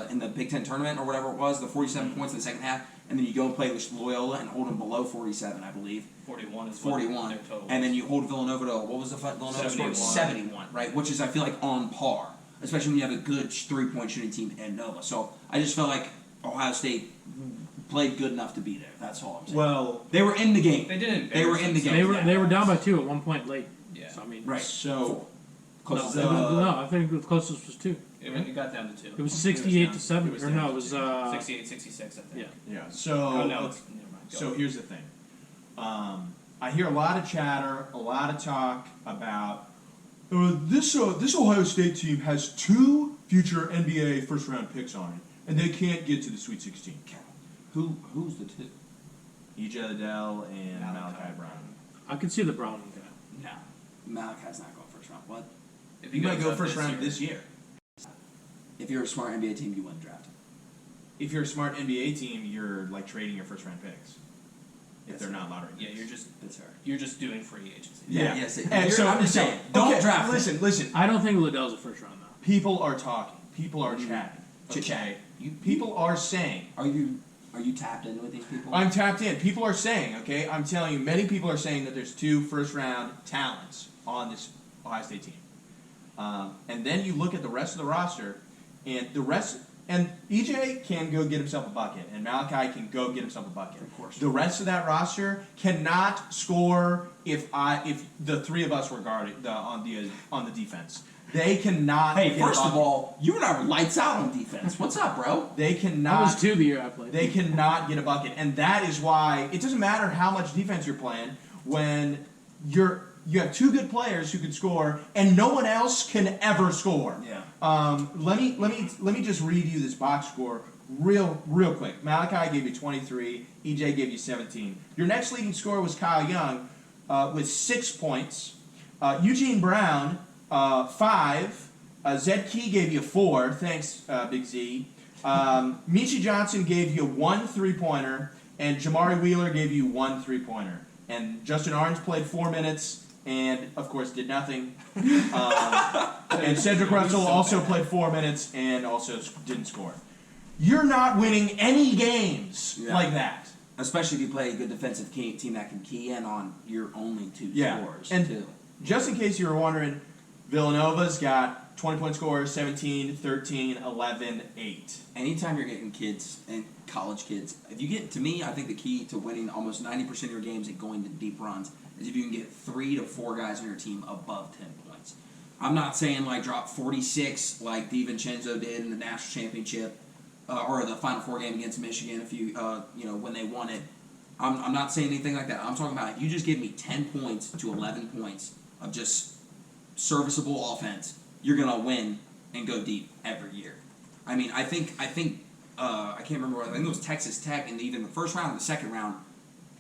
in the Big Ten tournament or whatever it was, the 47 points in the second half, and then you go and play with Loyola and hold them below 47, I believe. 41 is 41, their total. and then you hold Villanova to what was the Villanova score? 71. 71, right? Which is I feel like on par, especially when you have a good 3-point shooting team in Nova. So I just felt like Ohio State played good enough to be there. That's all I'm saying. Well, They were in the game. They didn't. They were in the game. They were down by 2 at one point late. Yeah. So I mean, Right. so Closest no, to, no, I think the closest was 2. It got down to 2. It was 68 to 7. it was Or down no, to it was 68, 66, I think. yeah. Yeah. So Oh, no, never mind. Go. So here's the thing. I hear a lot of chatter, a lot of talk about this Ohio State team has 2 future NBA first round picks on it, and they can't get to the Sweet 16. who's the 2? EJ Liddell and Malachi Brown. I could see the Brown guy. No, Malachi's not going first round. What? If You might goes go up first round year- this year. If you're a smart NBA team, you wouldn't draft him. If you're a smart NBA team, you're like trading your first round picks. If they're not lottery Yeah, picks. That's fair. you're just doing free agency. Yeah, yes. And so I'm just saying, don't draft him. Listen. I don't think Liddell's a first round, though. People are talking. People are chatting. Chit-chat. Okay? People are saying. Are you tapped in with these people? I'm tapped in. People are saying, okay? I'm telling you, many people are saying that there's 2 first-round talents on this Ohio State team. And then you look at the rest of the roster, and EJ can go get himself a bucket, and Malachi can go get himself a bucket. Of course. The rest of that roster cannot score if the 3 of us were guarding on the defense. They cannot. Hey, get a first of bucket. all, you and I were lights out on defense. What's up, bro? They That cannot. was 2 the year I played. They cannot get a bucket, and that is why it doesn't matter how much defense you're playing when you have 2 good players who can score, and no one else can ever score. Yeah. Let me just read you this box score real quick. Malachi gave you 23. EJ gave you 17. Your next leading scorer was Kyle Young with 6 points. Eugene Brown 5. Zed Key gave you 4. Thanks, Big Z. Michi Johnson gave you 1 3-pointer, and Jamari Wheeler gave you 1 3-pointer. And Justin Orange played 4 minutes, and of course did nothing. And Cedric Russell also played 4 minutes and also didn't score. You're not winning any games like that. Especially if you play a good defensive team that can key in on your only 2 scorers, And too. just in case you were wondering, Villanova's got 20-point scores, 17, 13, 11, 8. Anytime you're getting kids and college kids, if you get, to me, I think the key to winning almost 90% of your games and going to deep runs is if you can get 3 to 4 guys on your team above 10 points. I'm not saying like drop 46 like DiVincenzo did in the national championship or the Final Four game against Michigan if you when they won it. I'm not saying anything like that. I'm talking about if you just give me 10 points to 11 points of just serviceable offense, you're gonna win and go deep every year. I mean, I think I can't remember what, I think it was Texas Tech in either the first round or the second round.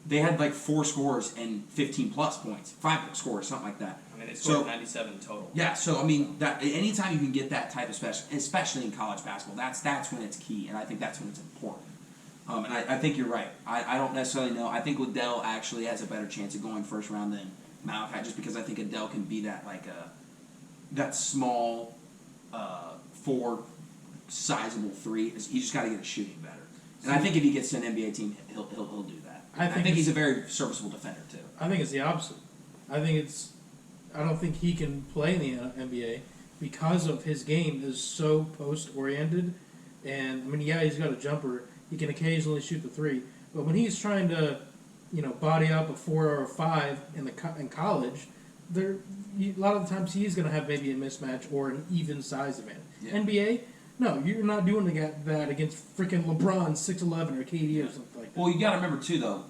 They had like 4 scores and 15 plus points, 5 scores, something like that. I mean, they scored 97 total. Yeah, so I mean, that anytime you can get that type of special, especially in college basketball, that's when it's key, and I think that's when it's important. And I think you're right. I don't necessarily know. I think Liddell actually has a better chance of going first round than Malachi, just because I think Liddell can be that that small 4 sizable 3. He just got to get his shooting better. And I think if he gets to an NBA team, he'll do that. I think he's a very serviceable defender too. I think it's the opposite. I don't think he can play in the NBA because of his game is so post-oriented. And, I mean, yeah, he's got a jumper. He can occasionally shoot the 3. But when he's trying to, body up a 4 or a 5 in college, a lot of the times he's going to have maybe a mismatch or an even size advantage. Yeah. NBA, no, you're not doing that against freaking LeBron 6'11" or KD or something like that. Well, you got to remember, too, though,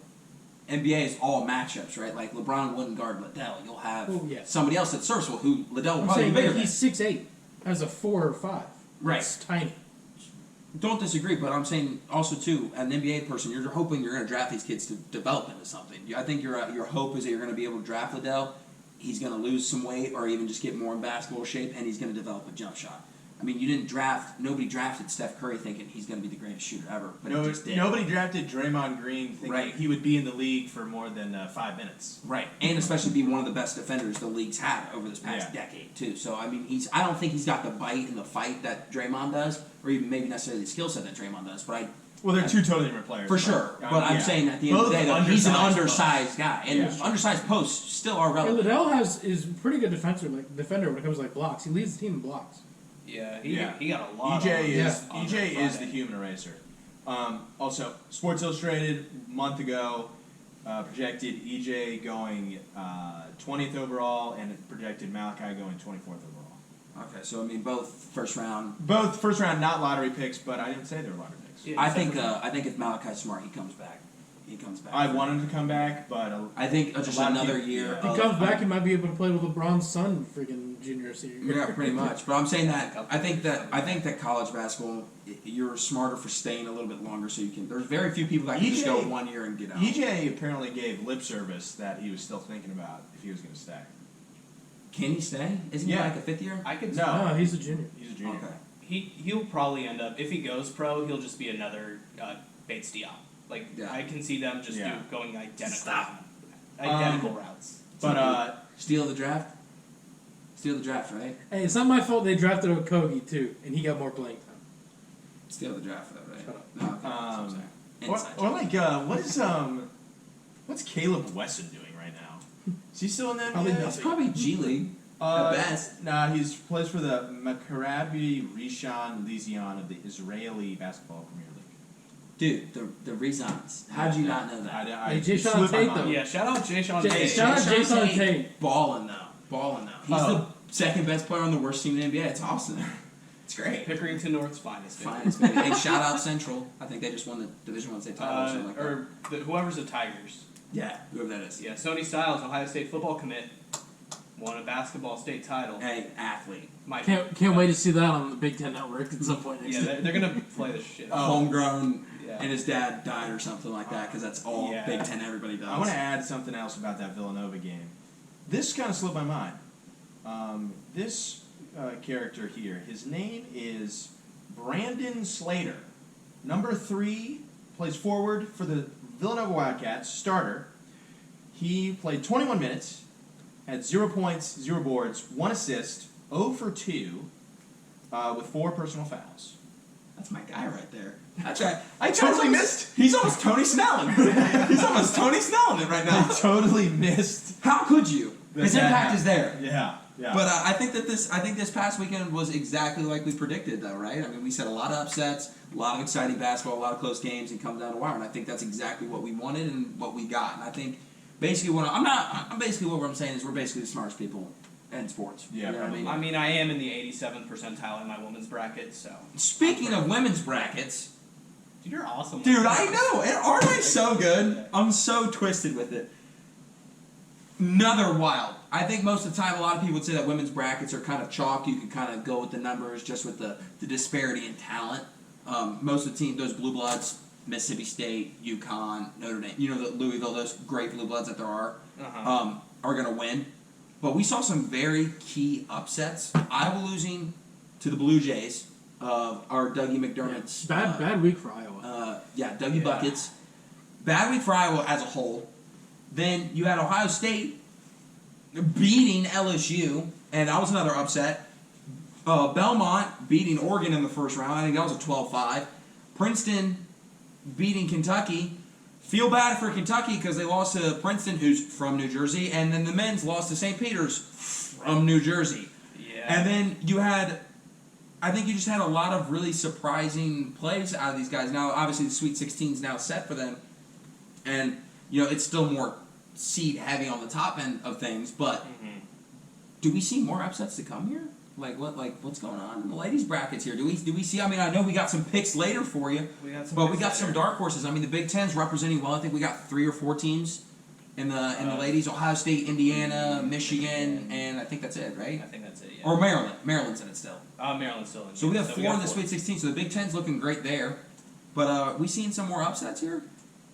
NBA is all matchups, right? Like, LeBron wouldn't guard Liddell. You'll have somebody else that's serviceable who Liddell will probably be bigger than. He's 6'8", as a 4 or 5. Right. It's tiny. Don't disagree, but I'm saying also, too, as an NBA person, you're hoping you're going to draft these kids to develop into something. I think your hope is that you're going to be able to draft Liddell. He's going to lose some weight or even just get more in basketball shape, and he's going to develop a jump shot. I mean, nobody drafted Steph Curry thinking he's going to be the greatest shooter ever, but he just did. Nobody drafted Draymond Green thinking he would be in the league for more than 5 minutes. Right, and especially be one of the best defenders the league's had over this past decade, too. So, I mean, I don't think he's got the bite and the fight that Draymond does, or even maybe necessarily the skill set that Draymond does, but Well, they're 2 totally different players. For sure, but I'm saying at the end of the day, though, he's an undersized guy, and undersized posts still are relevant. And Liddell is a pretty good defender when it comes to blocks. He leads the team in blocks. Yeah, he got a lot. EJ is the human eraser. Also, Sports Illustrated a month ago projected EJ going 20th overall and projected Malachi going 24th overall. Okay, so I mean both first round. Both first round, not lottery picks, but I didn't say they were lottery picks. Yeah, I except think for- if Malachi's smart, he comes back. He comes back. I want him to come back, but I think just lot of another people- year. yeah. If he comes back, he might be able to play with LeBron's son, freaking junior senior. Yeah, pretty much. But I'm saying that I think that college basketball, you're smarter for staying a little bit longer, so you can. There's very few people that can just go 1 year and get out. EJ apparently gave lip service that he was still thinking about if he was going to stay. Can he stay? Isn't he Yeah. like a fifth year? I could. No. No, he's a junior. He's a junior. Okay. He'll probably end up, if he goes pro, he'll just be another Bates Diop. Like Yeah. I can see them just Yeah. going identical, Stop. routes. But Steal the draft. Steal the draft, right? Hey, it's not my fault they drafted Okogie too, and he got more playing time. Steal the draft, though, right? Shut up. No, okay, that's what I'm saying. or Inside like joke. what's Caleb Wesson doing right now? Is he still in the Probably NBA? That's probably G League. At best. Nah, he's plays for the Maccabi Rishon Lezion of the Israeli Basketball Premier League. Dude, the Rezons. How'd you not know that? Hey, Jay Sean slipped my Tate, mind. though. Yeah, shout out Jay Sean Jay- Tate. shout out Jason Tate. Tate. Balling though. He's Oh. the second best player on the worst team in the NBA. It's awesome. It's great. Pickerington North's finest. baby. Finest, baby. Hey, shout out Central. I think they just won the Division 1 state title or something like that. or whoever's the Tigers. Yeah, whoever that is. Yeah, Sony Styles, Ohio State football commit, won a basketball state title. Hey, athlete. Might Can't wait to see that on the Big Ten Network at some point next Yeah, year. they're gonna play the shit. Homegrown, Yeah. and his dad died or something like that because that's all Yeah. Big Ten everybody does. I want to add something else about that Villanova game. This kind of slipped my mind. This character here, his name is Brandon Slater. Number 3, plays forward for the Villanova Wildcats, starter. He played 21 minutes, had 0 points, 0 boards, 1 assist, 0 for 2, with 4 personal fouls. That's my guy right there. That's right. I totally missed. He's almost Tony Snelling. He's almost Tony Snelling it right now. I totally missed. How could you? His that impact is there. Yeah, yeah. But I think this past weekend was exactly like we predicted, though, right? I mean, we said a lot of upsets, a lot of exciting basketball, a lot of close games, and come down to wire. And I think that's exactly what we wanted and what we got. And I think basically what I'm saying is we're basically the smartest people in sports. Yeah, You know what I mean? I mean, I am in the 87th percentile in my women's bracket, so. Speaking of women's brackets, Dude, you're awesome. dude, I know. Aren't I so good? I'm so twisted with it. Another wild. I think most of the time, a lot of people would say that women's brackets are kind of chalk. You can kind of go with the numbers, just with the disparity in talent. Most of the team, those blue bloods, Mississippi State, UConn, Notre Dame, Louisville, those great blue bloods that there are going to win. But we saw some very key upsets. Iowa losing to the Blue Jays of our Dougie McDermott's. Bad week for Iowa. Dougie Buckets. Bad week for Iowa as a whole. Then you had Ohio State beating LSU, and that was another upset. Belmont beating Oregon in the first round. I think that was a 12-5. Princeton beating Kentucky. Feel bad for Kentucky because they lost to Princeton, who's from New Jersey, and then the men's lost to St. Peter's from New Jersey. Yeah. And then I think you just had a lot of really surprising plays out of these guys. Now, obviously, the Sweet 16 is now set for them, and it's still more seed heavy on the top end of things. But do we see more upsets to come here? What's going on in the ladies brackets here? Do we see? I mean, I know we got some picks later for you, We got some but we picks got some later. dark horses. I mean, the Big Ten's representing well. I think we got 3 or 4 teams in the ladies: Ohio State, Indiana, Michigan, and I think that's it, right? I think that's it, yeah. Or Maryland. Maryland's in it still. Maryland's still in. So we have so 4 in the Sweet 16. So the Big Ten's looking great there. But we seeing some more upsets here?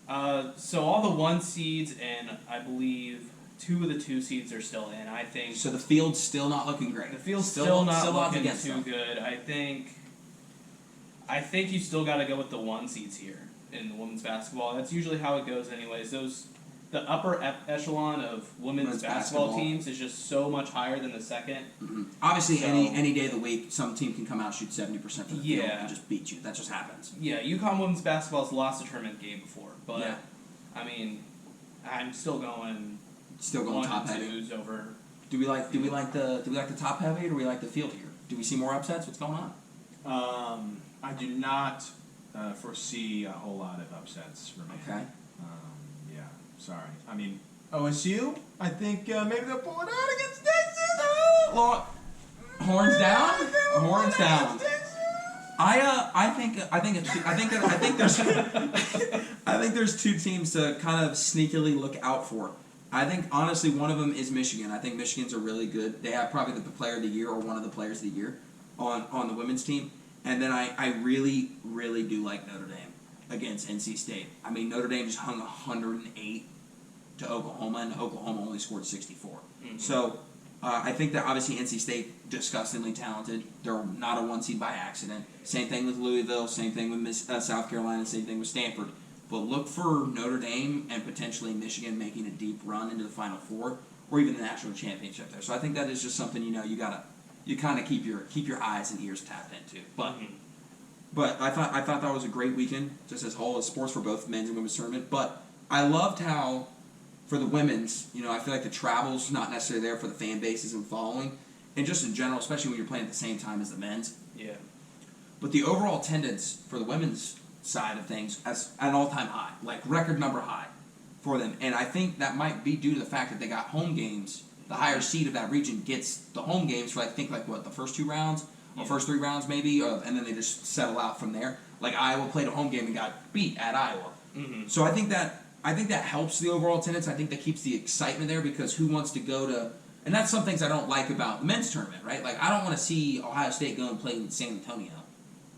So all the 1 seeds and I believe 2 of the 2 seeds are still in. I think So the field's still not looking great. the field's still up not looking against too them. good. I think you still got to go with the 1 seeds here in the women's basketball. That's usually how it goes, anyways. The upper echelon of women's basketball teams is just so much higher than the second. Obviously, So- any day of the week, some team can come out, shoot 70% for the field, Yeah. and just beat you. That just happens. Yeah, UConn women's basketball's lost a tournament game before, but Yeah. I mean, I'm still going Still going 1 top and heavy. 2s over. Do we like the top heavy, or do we like the field here? Do we see more upsets? What's going on? I do not foresee a whole lot of upsets remaining. Okay. Yeah, sorry. I mean, OSU, I think maybe they'll pull it out against Texas. Well, Horns down. Horns down. I think there's two teams to kind of sneakily look out for. I think honestly one of them is Michigan. I think Michigan's are really good. They have probably the player of the year or one of the players of the year on the women's team. And then I really, really do like Notre Dame against NC State. I mean, Notre Dame just hung 108 to Oklahoma, and Oklahoma only scored 64. Mm-hmm. So I think that obviously NC State, disgustingly talented. They're not a one seed by accident. Same thing with Louisville, same thing with South Carolina, same thing with Stanford. But look for Notre Dame and potentially Michigan making a deep run into the Final Four or even the national championship there. So I think that is just something you kind of keep your eyes and ears tapped into. But I thought that was a great weekend, just as whole as sports for both men's and women's tournament. But I loved how for the women's, I feel like the travel's not necessarily there for the fan bases and following, and just in general, especially when you're playing at the same time as the men's. Yeah. But the overall attendance for the women's side of things as an all-time high, like record number high for them. And I think that might be due to the fact that they got home games. The higher seed of that region gets the home games for the first 2 rounds or first 3 rounds maybe, and then they just settle out from there. Like Iowa played a home game and got beat at Iowa. Mm-hmm. So I think that helps the overall attendance. I think that keeps the excitement there because who wants to go to, and that's some things I don't like about the men's tournament, right? Like I don't want to see Ohio State go and play in San Antonio.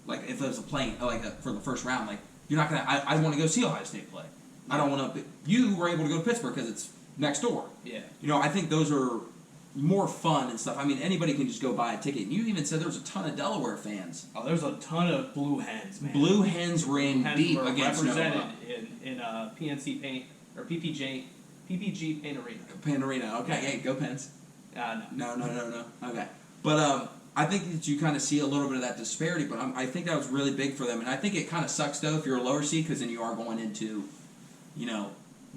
Like if it was for the first round, like you're not gonna. I want to go see Ohio State play. I don't want to. You were able to go to Pittsburgh because it's next door. Yeah. I think those are more fun and stuff. I mean, anybody can just go buy a ticket. And you even said there was a ton of Delaware fans. Oh, there's a ton of Blue Hens, man. Blue Hens were in deep against represented Nova. in PNC Paint or PPG Paint Arena. Paint Arena. Okay, hey, go Pens. No. No. Okay, but I think that you kind of see a little bit of that disparity. But I think that was really big for them, and I think it kind of sucks though if you're a lower seed because then you are going into,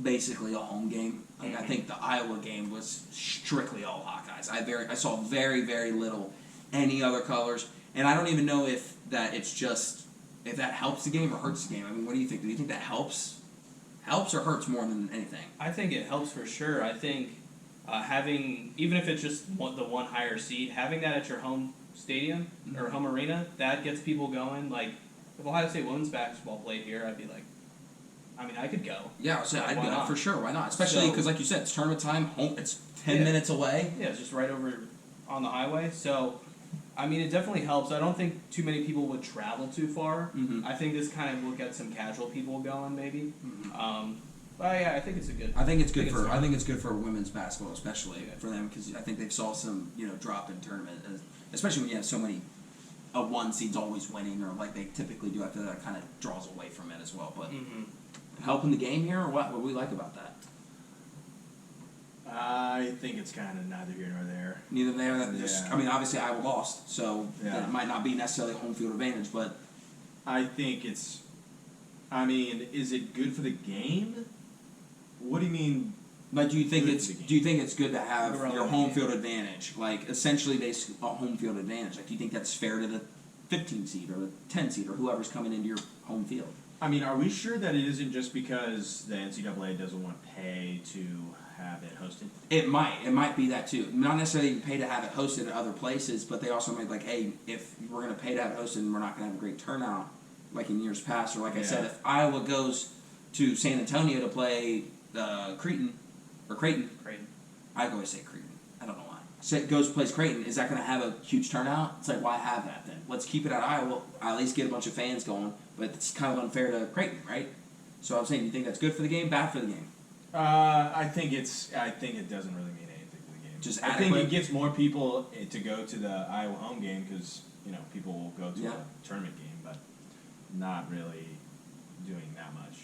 basically a home game. Like I think the Iowa game was strictly all Hawkeyes. I saw very, very little any other colors, and I don't even know if that helps the game or hurts the game. I mean, what do you think? Do you think that helps or hurts more than anything? I think it helps for sure. I think having, even if it's just the one higher seed, having that at your home stadium or home arena, that gets people going. Like if Ohio State women's basketball played here, I'd be like, I could go. Yeah, I'd go for sure. Why not? Especially because, like you said, it's tournament time. Home, it's 10 minutes away. Yeah, it's just right over on the highway. So, it definitely helps. I don't think too many people would travel too far. Mm-hmm. I think this kind of will get some casual people going, maybe. Mm-hmm. But yeah, I think it's a good. I think it's good for women's basketball, especially for them, because I think they saw some drop in tournament, especially when you have so many. A one seed's always winning, or like they typically do. I feel that kind of draws away from it as well, but. Mm-hmm. Helping the game here, or what? What do we like about that? I think it's kind of neither here nor there. Neither there. Obviously Iowa lost, so it might not be necessarily home field advantage, but I think it's. Is it good for the game? What do you mean? Like, do you think it's good to have your home field advantage? Like, essentially, a home field advantage. Like, do you think that's fair to the 15 seed or the 10 seed or whoever's coming into your home field? Are we sure that it isn't just because the NCAA doesn't want to pay to have it hosted? It might be that too. Not necessarily pay to have it hosted at other places, but they also might hey, if we're going to pay to have it hosted and we're not going to have a great turnout like in years past, or like I said, if Iowa goes to San Antonio to play Creighton, I always say Creighton. I don't know why. Plays Creighton, is that going to have a huge turnout? It's like, why have that then? Let's keep it at Iowa. At least get a bunch of fans going. But it's kind of unfair to Creighton, right? So I'm saying, do you think that's good for the game, bad for the game? I think it doesn't really mean anything for the game. Just I think it gets more people to go to the Iowa home game because people will go to a tournament game, but not really doing that much.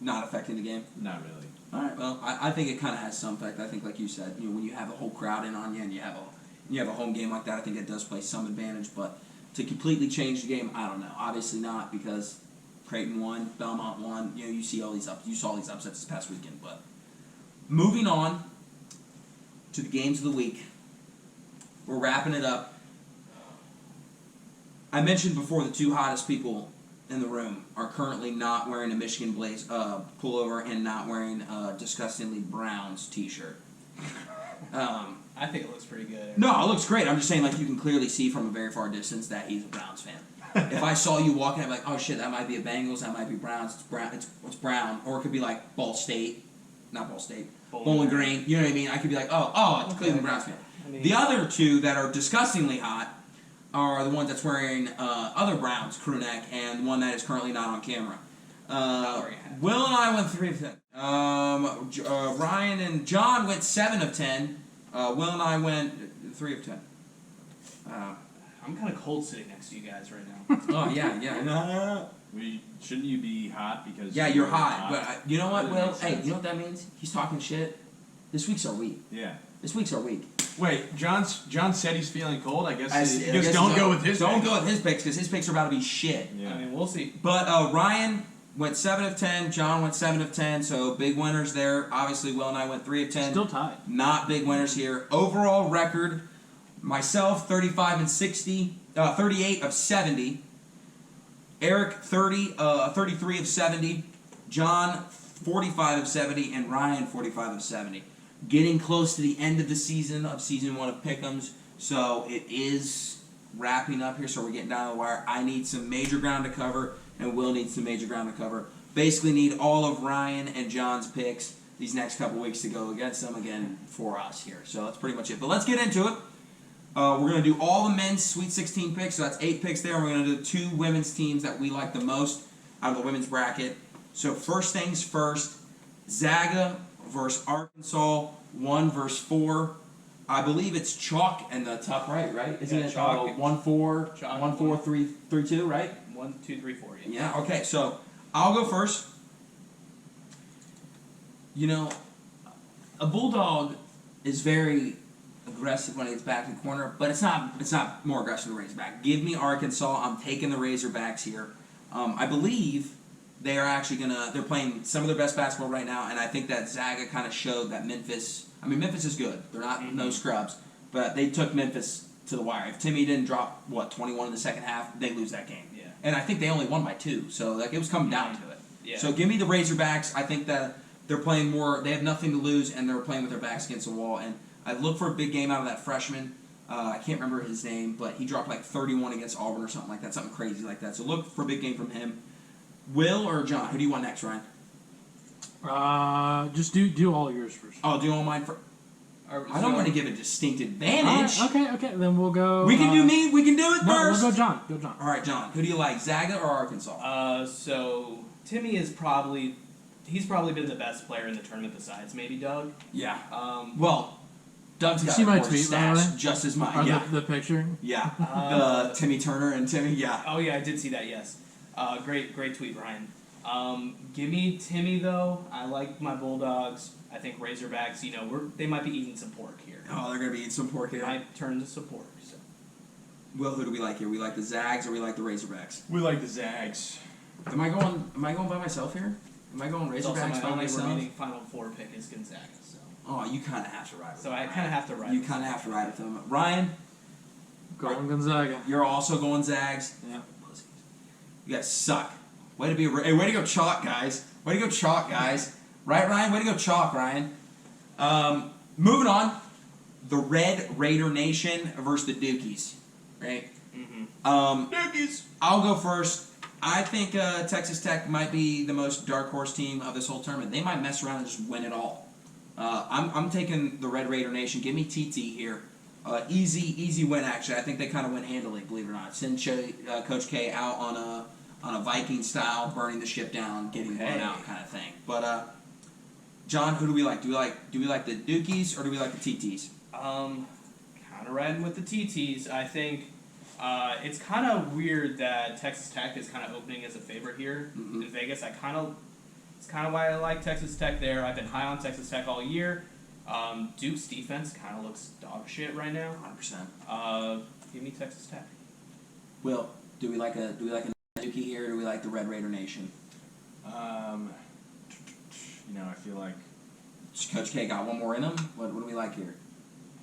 Not affecting the game? Not really. All right. Well, I think it kind of has some effect. I think, like you said, when you have a whole crowd in on you and you have a home game like that, I think it does play some advantage. But to completely change the game, I don't know. Obviously not, because Creighton won, Belmont won. You see all these you saw these upsets this past weekend. But moving on to the games of the week, we're wrapping it up. I mentioned before the two hottest people in the room are currently not wearing a Michigan Blaze pullover and not wearing a disgustingly Browns t-shirt. I think it looks pretty good. No, it looks great. I'm just saying, like, you can clearly see from a very far distance that he's a Browns fan. If I saw you walking, I'd be like, oh shit, that might be a Bengals, that might be Browns. It's Brown. It's Brown, or it could be like Ball State, not Ball State, Bowling Green. You know what I mean? I could be like, it's a Cleveland Browns fan. I mean, The other two that are disgustingly hot are the ones that's wearing other Browns crew neck, and one that is currently not on camera. Will and I went 3 of 10. Ryan and John went 7 of 10. Will and I went 3 of 10. I'm kind of cold sitting next to you guys right now. Oh yeah. Shouldn't you be hot because? Yeah, you're hot. But you know what, That Will? makes Hey, sense. you know what that means? He's talking shit. This week's our week. Yeah. This week's our week. Wait, John said he's feeling cold. I guess. I guess don't go with his. Don't picks. go with his picks because his picks are about to be shit. Yeah. I mean, we'll see. But Ryan went 7 of 10. John went 7 of 10. So big winners there. Obviously, Will and I went 3 of 10. Still tied. Not big winners here. Overall record: myself 35 and 60, 38 of 70. Eric 33 of 70. John 45 of 70, and Ryan 45 of 70. Getting close to the end of the season of season 1 of Pick'ems, so it is wrapping up here. So we're getting down to the wire. I need some major ground to cover, and Will needs some major ground to cover. Basically, need all of Ryan and John's picks these next couple weeks to go against them again for us here. So that's pretty much it. But let's get into it. We're going to do all the men's Sweet 16 picks, so that's 8 picks there. We're going to do 2 women's teams that we like the most out of the women's bracket. So first things first, Zaga versus Arkansas, 1 versus 4. I believe it's chalk in the top right? Isn't it chalk. 1-4, Chalk. 1-4, 3-2, right? 1, 2, 3, 4. Yeah, okay, so I'll go first. You know, a Bulldog is very aggressive when he gets back in the corner, but it's not more aggressive than Razorback. Give me Arkansas. I'm taking the Razorbacks here. I believe they are actually they're playing some of their best basketball right now, and I think that Zaga kind of showed that Memphis is good. They're not no scrubs, but they took Memphis to the wire. If Timmy didn't drop 21 in the second half, they lose that game. Yeah. And I think they only won by 2, so it was coming down to it. Yeah. So give me the Razorbacks. I think that they're playing more. They have nothing to lose, and they're playing with their backs against the wall. And I look for a big game out of that freshman. I can't remember his name, but he dropped like 31 against Auburn or something like that, something crazy like that. So look for a big game from him. Will or John? Who do you want next, Ryan? Just do all yours first. I'll do all mine first. I don't want to give a distinct advantage. Okay. Then we'll go. We can do me. We can do it No, first. we'll go John. All right, John. Who do you like, Zaga or Arkansas? So Timmy is probably been the best player in the tournament besides maybe Doug. Yeah. Well, Doug's got see my more tweet, by the stats way? just as mine. Or Yeah. the picture. Yeah. Timmy Turner and Timmy. Yeah. Oh yeah, I did see that. Yes. Great tweet, Ryan. Give me Timmy though. I like my Bulldogs. I think Razorbacks. They might be eating some pork here. Oh, they're gonna be eating some pork They here. might turn to some pork. So. Will, who do we like here? We like the Zags or we like the Razorbacks? We like the Zags. Am I going by myself here? Am I going It's also Razorbacks my by only myself? remaining Final Four pick is Gonzaga. So. Oh, you kind of have to ride with So them. I kind of have to ride. You with kind of them. have to ride with them. Ryan, Going Gonzaga. you're also going Zags. Yeah. Pussies. You guys suck. Way to go chalk, guys. Way to go chalk, guys. Right, Ryan? Way to go chalk, Ryan. Moving on. The Red Raider Nation versus the Dukies. Right? Dookies. I'll go first. I think Texas Tech might be the most dark horse team of this whole tournament. They might mess around and just win it all. I'm taking the Red Raider Nation. Give me TT here. Easy win, actually. I think they kind of win handily, believe it or not. Send Coach K out on a Viking style, burning the ship down, getting blown out kind of thing. But John, who do we like? Do we like the Dukies or do we like the TTs? Kind of riding with the TTs. I think it's kind of weird that Texas Tech is kind of opening as a favorite here in Vegas. It's kind of why I like Texas Tech there. I've been high on Texas Tech all year. Duke's defense kind of looks dog shit right now. 100%. Give me Texas Tech. Will, do we like a Dukie here or do we like the Red Raider Nation? I feel like Coach K got one more in him. What do we like here?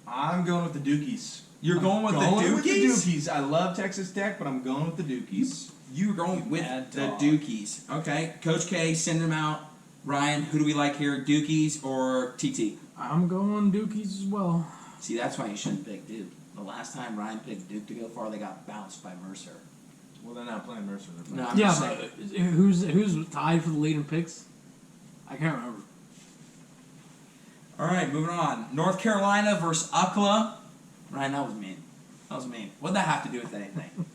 I'm going with the Dookies. You're going with the With the Dukies? Dookies. I love Texas Tech, but I'm going with the Dookies. You're going with Mad the dog. Dukies. Okay. Coach K, send him out. Ryan, who do we like here? Dukies or TT? I'm going Dookies as well. See, that's why you shouldn't pick Duke. The last time Ryan picked Duke to go far, they got bounced by Mercer. Well, they're not playing Mercer. They're playing No, I'm Yeah, just but saying. who's tied for the lead in picks? I can't remember. All right, moving on. North Carolina versus UCLA. Ryan, that was mean. That was mean. What did that have to do with anything?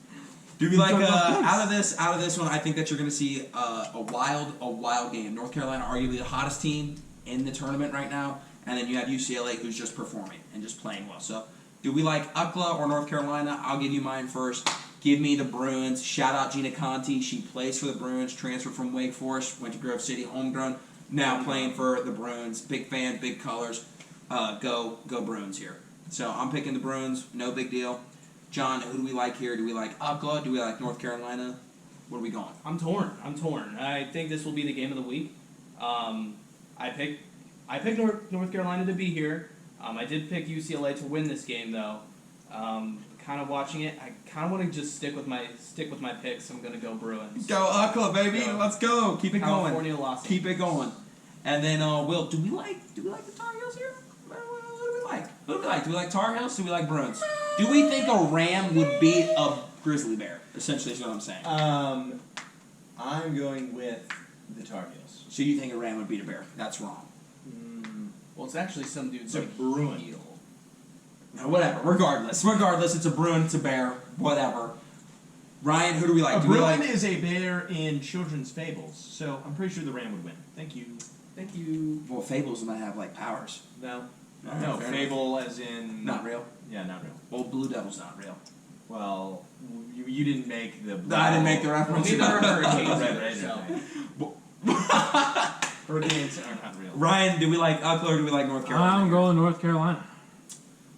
Do we like out of this one? I think that you're going to see a wild game. North Carolina, arguably the hottest team in the tournament right now, and then you have UCLA, who's just performing and just playing well. So, do we like UCLA or North Carolina? I'll give you mine first. Give me the Bruins. Shout out Gina Conti. She plays for the Bruins. Transferred from Wake Forest. Went to Grove City, homegrown. Now playing for the Bruins. Big fan, big colors. Go Bruins here. So I'm picking the Bruins. No big deal. John, who do we like here? Do we like UCLA? Do we like North Carolina? Where are we going? I'm torn. I think this will be the game of the week. I picked North Carolina to be here. I did pick UCLA to win this game though. Kind of watching it, I kind of want to just stick with my picks. I'm gonna go Bruins. Go UCLA, baby! Go. Let's go. Keep it going. California lost. Keep it going. And then Will, do we like the Tar Heels here? Who do we like? Who do we like? Do we like Tar Heels? Do we like Bruins? Do we think a Ram would beat a grizzly bear? Essentially, is what I'm saying. I'm going with the Tar Heels. So you think a Ram would beat a bear? That's wrong. Well, it's actually some dude's It's a Bruin. heel. No, whatever. Regardless, it's a Bruin, it's a bear, whatever. Ryan, who do we like? A Do we Bruin like? is a bear in children's fables, so I'm pretty sure the Ram would win. Thank you. Thank you. Well, fables might have like powers. No. Alright, No, fair fable as in... enough. Not real. Yeah, not real. Old Blue Devil's not real. Well, you didn't make the... No, I didn't make the reference. We've never heard Red hurricanes, Raiders so. thing. Hurricanes are not real. Ryan, do we like UCLA or do we like North Carolina? I'm going North Carolina.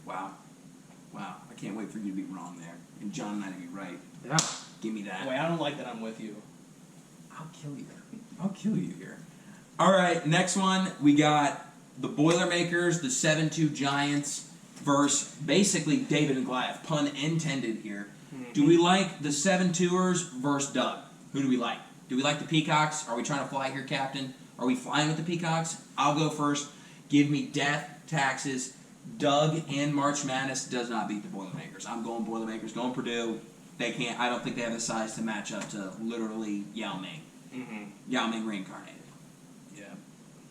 Wow. I can't wait for you to be wrong there. And John and I to be right. Yeah. Give me that. Wait, I don't like that I'm with you. I'll kill you here. All right, next one. We got the Boilermakers, the 7-2 Giants versus basically David and Goliath. Pun intended here. Do we like the 7-2ers versus Doug? Who do we like? Do we like the Peacocks? Are we trying to fly here, Captain? Are we flying with the Peacocks? I'll go first. Give me death, taxes. Doug and March Madness does not beat the Boilermakers. I'm going Boilermakers. Going Purdue. They can't. I don't think they have the size to match up to literally Yao Ming. Mm-hmm. Yao Ming reincarnated. Yeah.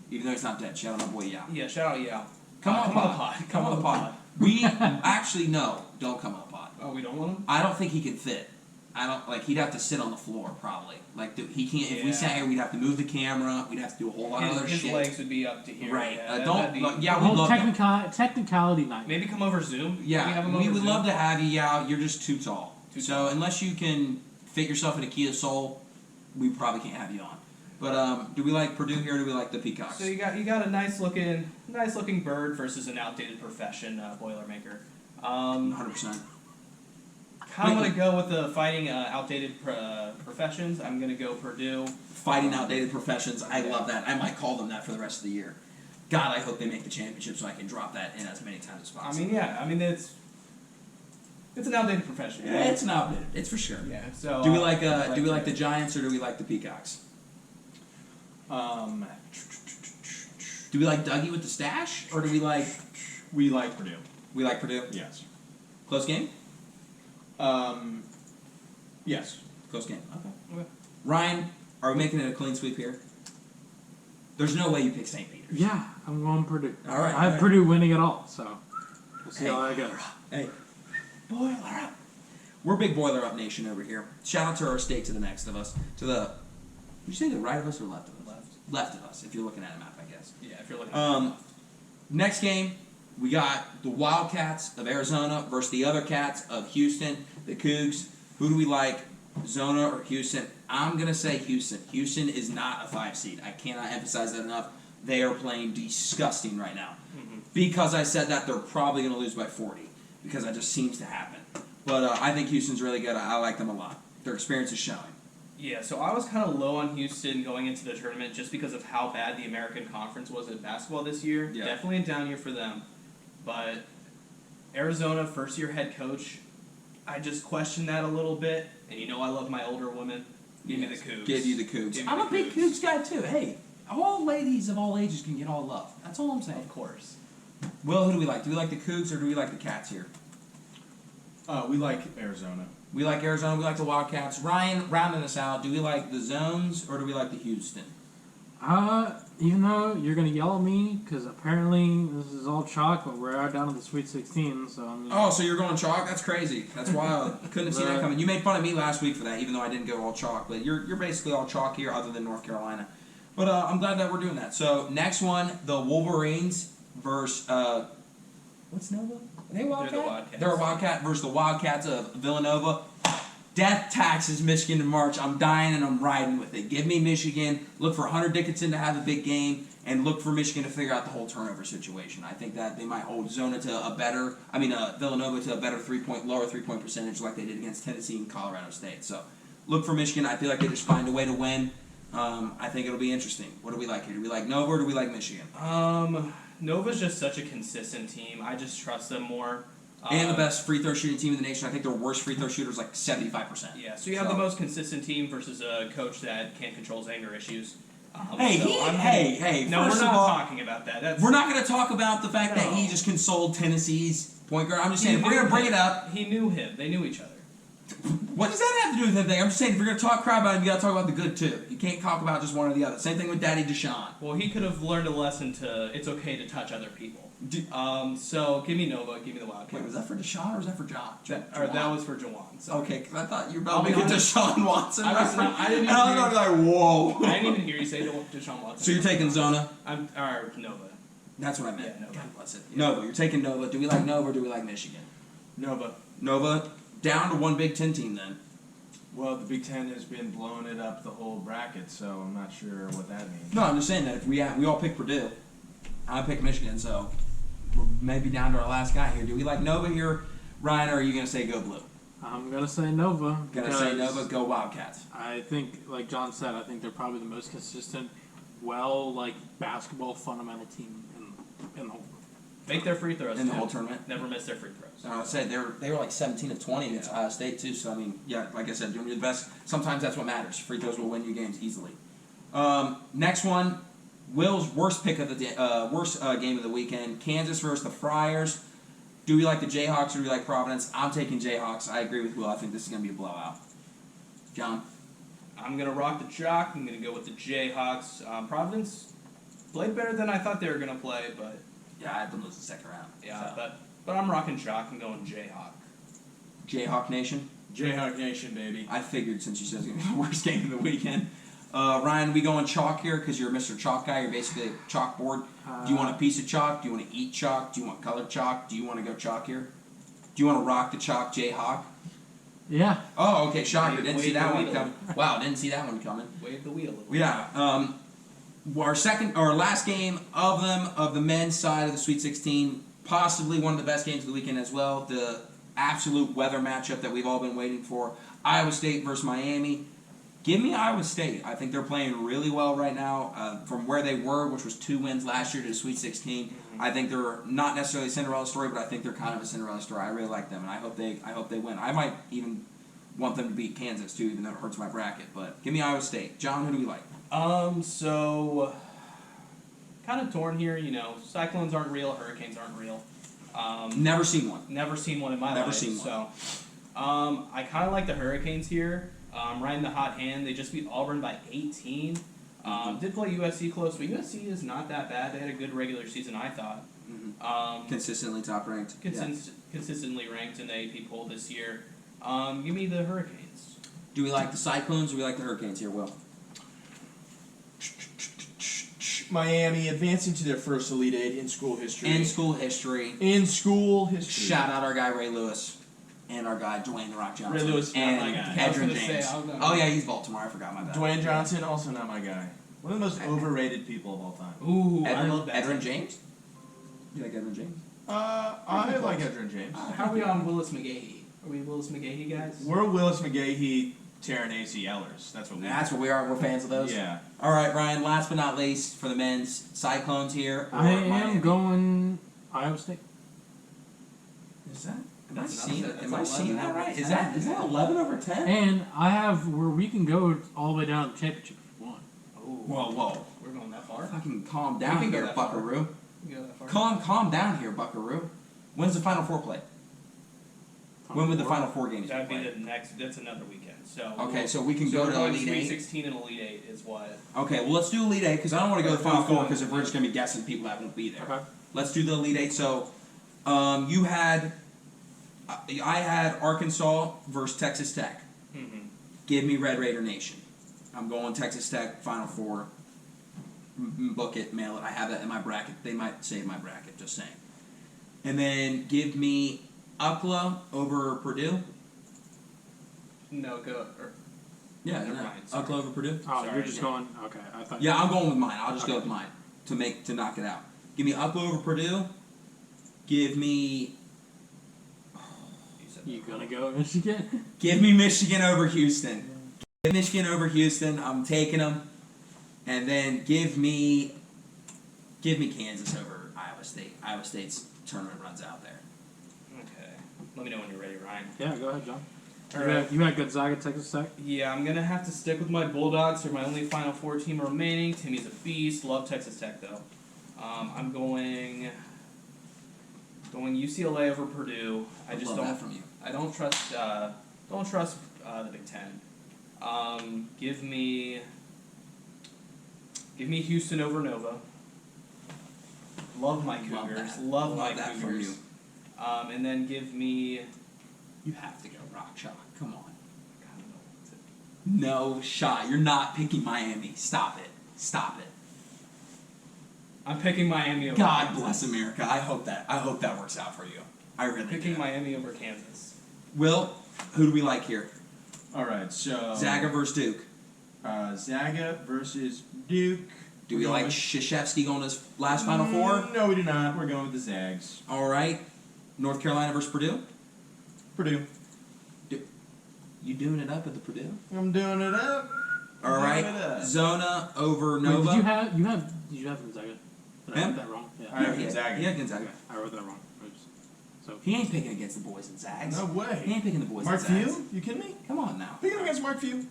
Even though he's not dead. Shout out my boy Yao. Yeah. Shout out Yao. Come on come the on the pod. pod. Come on the pod. We actually no. Don't come on the pod. Oh, we don't want him. I don't think he can fit. I don't like. He'd have to sit on the floor probably. Like he can't. If we Yeah. sat here, we'd have to move the camera. We'd have to do a whole lot of other His shit. legs would be up to here. Right. Yeah, Don't. that'd be- Look, yeah, The we whole love. technicality night. Maybe come over Zoom. Yeah, Maybe have him we over would Zoom. love to have you, Yao. You're just too tall. Too so tall. unless you can fit yourself in a Kia Soul, we probably can't have you on. But do we like Purdue here or do we like the Peacocks? So you got a nice looking bird versus an outdated profession Boilermaker. 100%. Kind of want to go with the fighting outdated professions. I'm gonna go Purdue. Fighting outdated professions. I love that. I might call them that for the rest of the year. God, I hope they make the championship so I can drop that in as many times as I possible. mean, yeah. I mean, it's an outdated profession. Yeah, it's an outdated. It's for sure. Yeah. So Do we like the Giants or do we like the Peacocks? Do we like Dougie with the stash or do we like We like Purdue. Purdue? Yes. Close game? Yes. Close game. Okay. Ryan, are we making it a clean sweep here? There's no way you pick St. Peter's. Yeah, I'm going Purdue. All right, I have all right. Purdue winning it all, so we'll see Hey. how that goes. Hey, boiler up. We're big boiler up nation over here. Shout out to our state to the next of us. To the, would you say the right of us or left of us? Left of us, if you're looking at a map, I guess. Yeah. If you're looking. Next game, we got the Wildcats of Arizona versus the other Cats of Houston, the Cougs. Who do we like, Zona or Houston? I'm going to say Houston. Houston is not a 5 seed. I cannot emphasize that enough. They are playing disgusting right now. Mm-hmm. Because I said that, they're probably going to lose by 40. Because that just seems to happen. But I think Houston's really good. I like them a lot. Their experience is showing. Yeah, so I was kind of low on Houston going into the tournament just because of how bad the American Conference was at basketball this year. Yeah. Definitely a down year for them. But Arizona, first-year head coach, I just question that a little bit. And you know I love my older women. Give me the Cougs. Give you the Cougs. Give me I'm the a big Cougs. Cougs guy too. Hey, all ladies of all ages can get all love. That's all I'm saying. Of course. Will, who do we like? Do we like the Cougs or do we like the Cats here? We like Arizona. We like Arizona. We like the Wildcats. Ryan, rounding us out. Do we like the Zones or do we like the Houston? Even though you're gonna yell at me because apparently this is all chalk, but we're out down to the Sweet 16, so I mean. Oh, so you're going chalk? That's crazy. That's wild. Couldn't have seen that coming. You made fun of me last week for that, even though I didn't go all chalk. But you're basically all chalk here, other than North Carolina. But I'm glad that we're doing that. So next one, the Wolverines versus what's Nova? Are they Wildcat? They're the Wildcats. They're a Wildcat versus the Wildcats of Villanova. Death taxes Michigan in March. I'm dying and I'm riding with it. Give me Michigan. Look for Hunter Dickinson to have a big game, and look for Michigan to figure out the whole turnover situation. I think that they might hold Villanova to a better lower 3-point percentage like they did against Tennessee and Colorado State. So look for Michigan. I feel like they just find a way to win. I think it'll be interesting. What do we like here? Do we like Nova or do we like Michigan? Nova's just such a consistent team. I just trust them more. And the best free throw shooting team in the nation. I think their worst free throw shooter is like 75%. Yeah, so you have the most consistent team versus a coach that can't control his anger issues. Hey, No, first we're of not all, talking about that. we're not going to talk about the fact that No. he just consoled Tennessee's point guard. I'm just saying, if we're going to bring it up, He knew him. They knew each other. what does that have to do with anything? I'm just saying, if we're going to talk crap about him, you got to talk about the good too. You can't talk about just one or the other. Same thing with Daddy Deshaun. Well, he could have learned a lesson to it's okay to touch other people. So give me Nova, give me the Wildcats. Wait, was that for Deshaun or was that for John? That was for Jawan. So. Okay, because I thought you were I'll about to be make a honest, Deshaun Watson I was reference. not- I didn't and I was even going to be like, whoa. I didn't even hear you say Deshaun Watson. So you're taking Zona? Or Nova. That's what I meant. Yeah, Nova. God bless it. Nova. You're taking Nova. Do we like Nova or do we like Michigan? Nova. Nova down to one Big Ten team then. Well, the Big Ten has been blowing it up the whole bracket, so I'm not sure what that means. No, I'm just saying that if we all pick Purdue, I pick Michigan, so we're maybe down to our last guy here. Do we like Nova here, Ryan, or are you going to say go blue? I'm gonna say Nova. Going to say Nova, go Wildcats. I think, like John said, I think they're probably the most consistent, basketball fundamental team in the whole. Make their free throws. In the too. whole tournament? Never miss their free throws. I said they were like 17 of 20 against Ohio State too. So I mean, yeah, like I said, doing your best. Sometimes that's what matters. Free throws will win you games easily. Next one, Will's worst pick of the game of the weekend: Kansas versus the Friars. Do we like the Jayhawks or do we like Providence? I'm taking Jayhawks. I agree with Will. I think this is going to be a blowout. John, I'm gonna rock the chalk. I'm gonna go with the Jayhawks. Providence played better than I thought they were gonna play, but yeah, I had them lose the second round. yeah, So. but I'm rocking chalk. I'm going Jayhawk. Jayhawk Nation. Jayhawk Nation, baby. I figured since you said it's going to be the worst game of the weekend. Ryan, we going chalk here because you're a Mr. Chalk guy. You're basically a chalkboard. Do you want a piece of chalk? Do you want to eat chalk? Do you want colored chalk? Do you want to go chalk here? Do you want to rock the chalk Jayhawk? Yeah. Oh, okay, shocker. Didn't Wave see that the one wheel. coming. Wow, didn't see that one coming. Wave the wheel a little. Yeah. Our last game of the men's side of the Sweet 16, possibly one of the best games of the weekend as well. The absolute weather matchup that we've all been waiting for. Iowa State versus Miami. Give me Iowa State. I think they're playing really well right now. From where they were, which was 2 wins last year to the Sweet 16, I think they're not necessarily a Cinderella story, but I think they're kind of a Cinderella story. I really like them, and I hope they win. I might even want them to beat Kansas too, even though it hurts my bracket. But give me Iowa State. John, who do we like? So kind of torn here. Cyclones aren't real, hurricanes aren't real. Never seen one. Never seen one in my Never life. seen one. So, I kind of like the Hurricanes here. Riding the hot hand. They just beat Auburn by 18. Did play USC close, but USC is not that bad. They had a good regular season, I thought. Consistently top ranked. Consistently ranked in the AP poll this year. Give me the Hurricanes. Do we like the Cyclones or do we like the Hurricanes here, Will? Miami advancing to their first Elite Eight in school history. In school history. In school history. Shout out our guy Ray Lewis and our guy Dwayne The Rock Johnson. Ray Lewis, and not my guy. Edrin James. Oh yeah, he's Baltimore. I forgot my bad. Dwayne Johnson, also not my guy. One of the most overrated people of all time. Ooh, I love that. Edrin James? You like Edrin James? I like Edrin James. How are we on Willis McGahee? Are we Willis McGahee guys? We're Willis McGahee, Taranasi Ellers. That's what we That's what we are. We're fans of those. Yeah. All right, Ryan. Last but not least, for the men's, Cyclones here. Or I am Miami? going Iowa State. Is that? Am That's I seeing that's Am I 11 seeing that over right? 10. Is that 11 over 10? And I have where we can go all the way down to the championship if you want. Oh, Whoa. we're going that far. far. Fucking calm We down can go here, that far. Buckaroo. You can go that far. Calm down here, Buckaroo. When's the Final Four play? When would the Final Four games be That'd be played? the next. That's another weekend. So Okay, so we can so go we're to going Elite Sweet Eight. 16 and Elite 8 is what. Okay, well let's do Elite Eight because I don't want to go to the Final Final Four Four. because if we're just gonna be guessing, people that won't be there. Okay. Let's do the Elite Eight. So, you had, I had Arkansas versus Texas Tech. Mm-hmm. Give me Red Raider Nation. I'm going Texas Tech Final Four. Book it, mail it. I have that in my bracket. They might save my bracket. Just saying. And then give me UCLA over Purdue. No, go. Or, Yeah, Never no, mind, sorry. UCLA over Purdue. Oh, Sorry, you're just yeah. going. Okay, I thought. Yeah, I'm going with mine. I'll just go Okay. with mine to knock it out. Give me UCLA over Purdue. Give me you said You gonna go Michigan? Give me Michigan over Houston. Give Michigan over Houston. I'm taking them. And then give me Kansas over Iowa State. Iowa State's tournament runs out there. Okay. Let me know when you're ready, Ryan. Yeah, go ahead, John. All You right. got, you got Gonzaga, Texas Tech. Yeah, I'm gonna have to stick with my Bulldogs. They're my only Final Four team remaining. Timmy's a beast. Love Texas Tech though. I'm going UCLA over Purdue. I just love don't. that from you. I don't trust. Don't trust the Big Ten. Give me Houston over Nova. Love my Love Cougars. that. Love Love my that from Cougars. you. And then give me. You have to go Rock Chalk. Come on. I don't know what's it. No shot. You're not picking Miami. Stop it. Stop it. I'm picking Miami over. God Kansas. bless America. I hope that works out for you. I really Picking do. Miami over Kansas. Will, who do we like here? All right, so Zaga versus Duke. Zaga versus Duke. Do We're we going like with- Krzyzewski going to his last Final Four? No, we do not. We're going with the Zags. All right. North Carolina versus Purdue. Purdue. You doing it up at the Purdue? I'm doing it up. All Doing right. it up. Zona over Wait, Nova. did you have Gonzaga? Did I Him? get that wrong? Yeah. I have Yeah, Gonzaga. Yeah, Gonzaga. Okay, I wrote that wrong. So He ain't picking against the boys and Zags. No He way. ain't picking the boys Mark and Zags. Few? You kidding me? Come on now. Picking against Mark Few.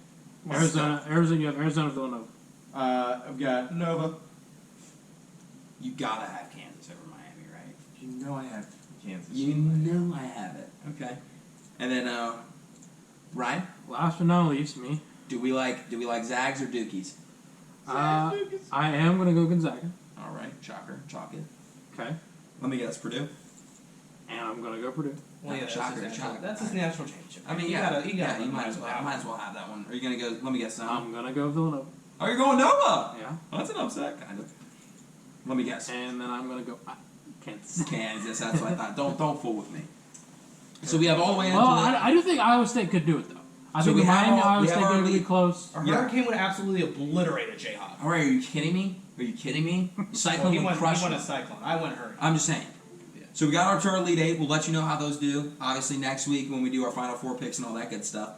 Arizona, you have Arizona, Villanova. I've got Nova. You gotta have Kansas over Miami, right? You know I have Kansas. You know I have it. Okay. And then Ryan, Last but not least, me. do we like Zags or Dukies? I am gonna go Gonzaga. All right. Shocker. Chalk it. Okay. Let me guess. Purdue. And I'm gonna go Purdue. Well, yeah, Shocker, that's his, shocker. national, that's his national championship. I mean, you yeah, gotta, you yeah, gotta you let might him as have well, that might one. as well have that one. Are you gonna go? Let me guess. I'm gonna go Villanova. Oh, you're going Nova. Yeah. Well, that's an upset, kind of. Let me guess. And then I'm gonna go Kansas. Kansas. That's what I thought. Don't fool with me. So we have all the way into Well, the. I do think Iowa State could do it though. I So think we have Miami, all- Iowa we State have our are gonna be lead- close. A Yeah. hurricane would absolutely obliterate a Jayhawk. All right, are you kidding me? Are you kidding me? Cyclone He would won crush a them. cyclone. I went hurricane. I'm just saying. Yeah. So we got our Elite Eight. We'll let you know how those do. Obviously next week when we do our Final Four picks and all that good stuff.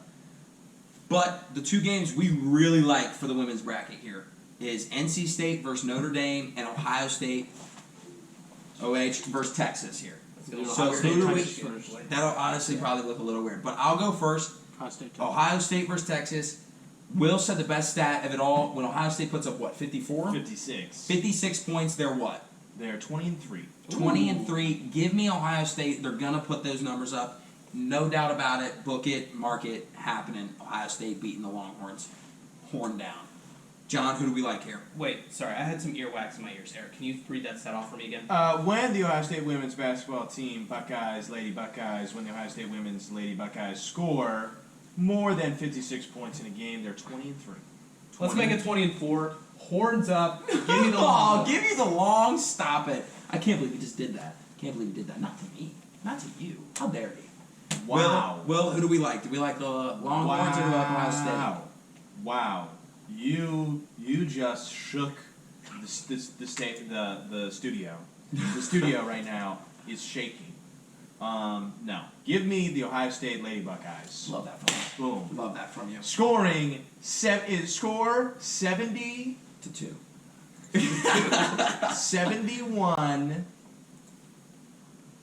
But the two games we really like for the women's bracket here is NC State versus Notre Dame and Ohio State OH versus Texas here. So Ohio State, who do we? Texas first. That'll honestly probably look a little weird, but I'll go first. Ohio State. Ohio State versus Texas. Will said the best stat of it all when Ohio State puts up what 54, 56. 56 points. They're what They're 20-3. 20-3. Give me Ohio State. They're gonna put those numbers up, no doubt about it. Book it, mark it, happening. Ohio State beating the Longhorns, horn down. John, who do we like here? Wait, sorry, I had some earwax in my ears. Eric, can you read that stat off for me again? When the Ohio State women's basketball team, Buckeyes, Lady Buckeyes, when the Ohio State women's Lady Buckeyes score more than 56 points in a game, they're 20-3. Let's make it 20-4. Horns up. Give me the Oh, long. give you the long. Stop it! I can't believe you just did that. Can't believe you did that. Not to me. Not to you. How dare you? Wow. Will, who do we like? Do we like the Longhorns or do we like Ohio State? Wow. You just shook the studio. The studio right now is shaking. No. Give me the Ohio State Lady Buckeyes. Love that from you. Boom. Love that from you. Scoring score 70 To 2. 71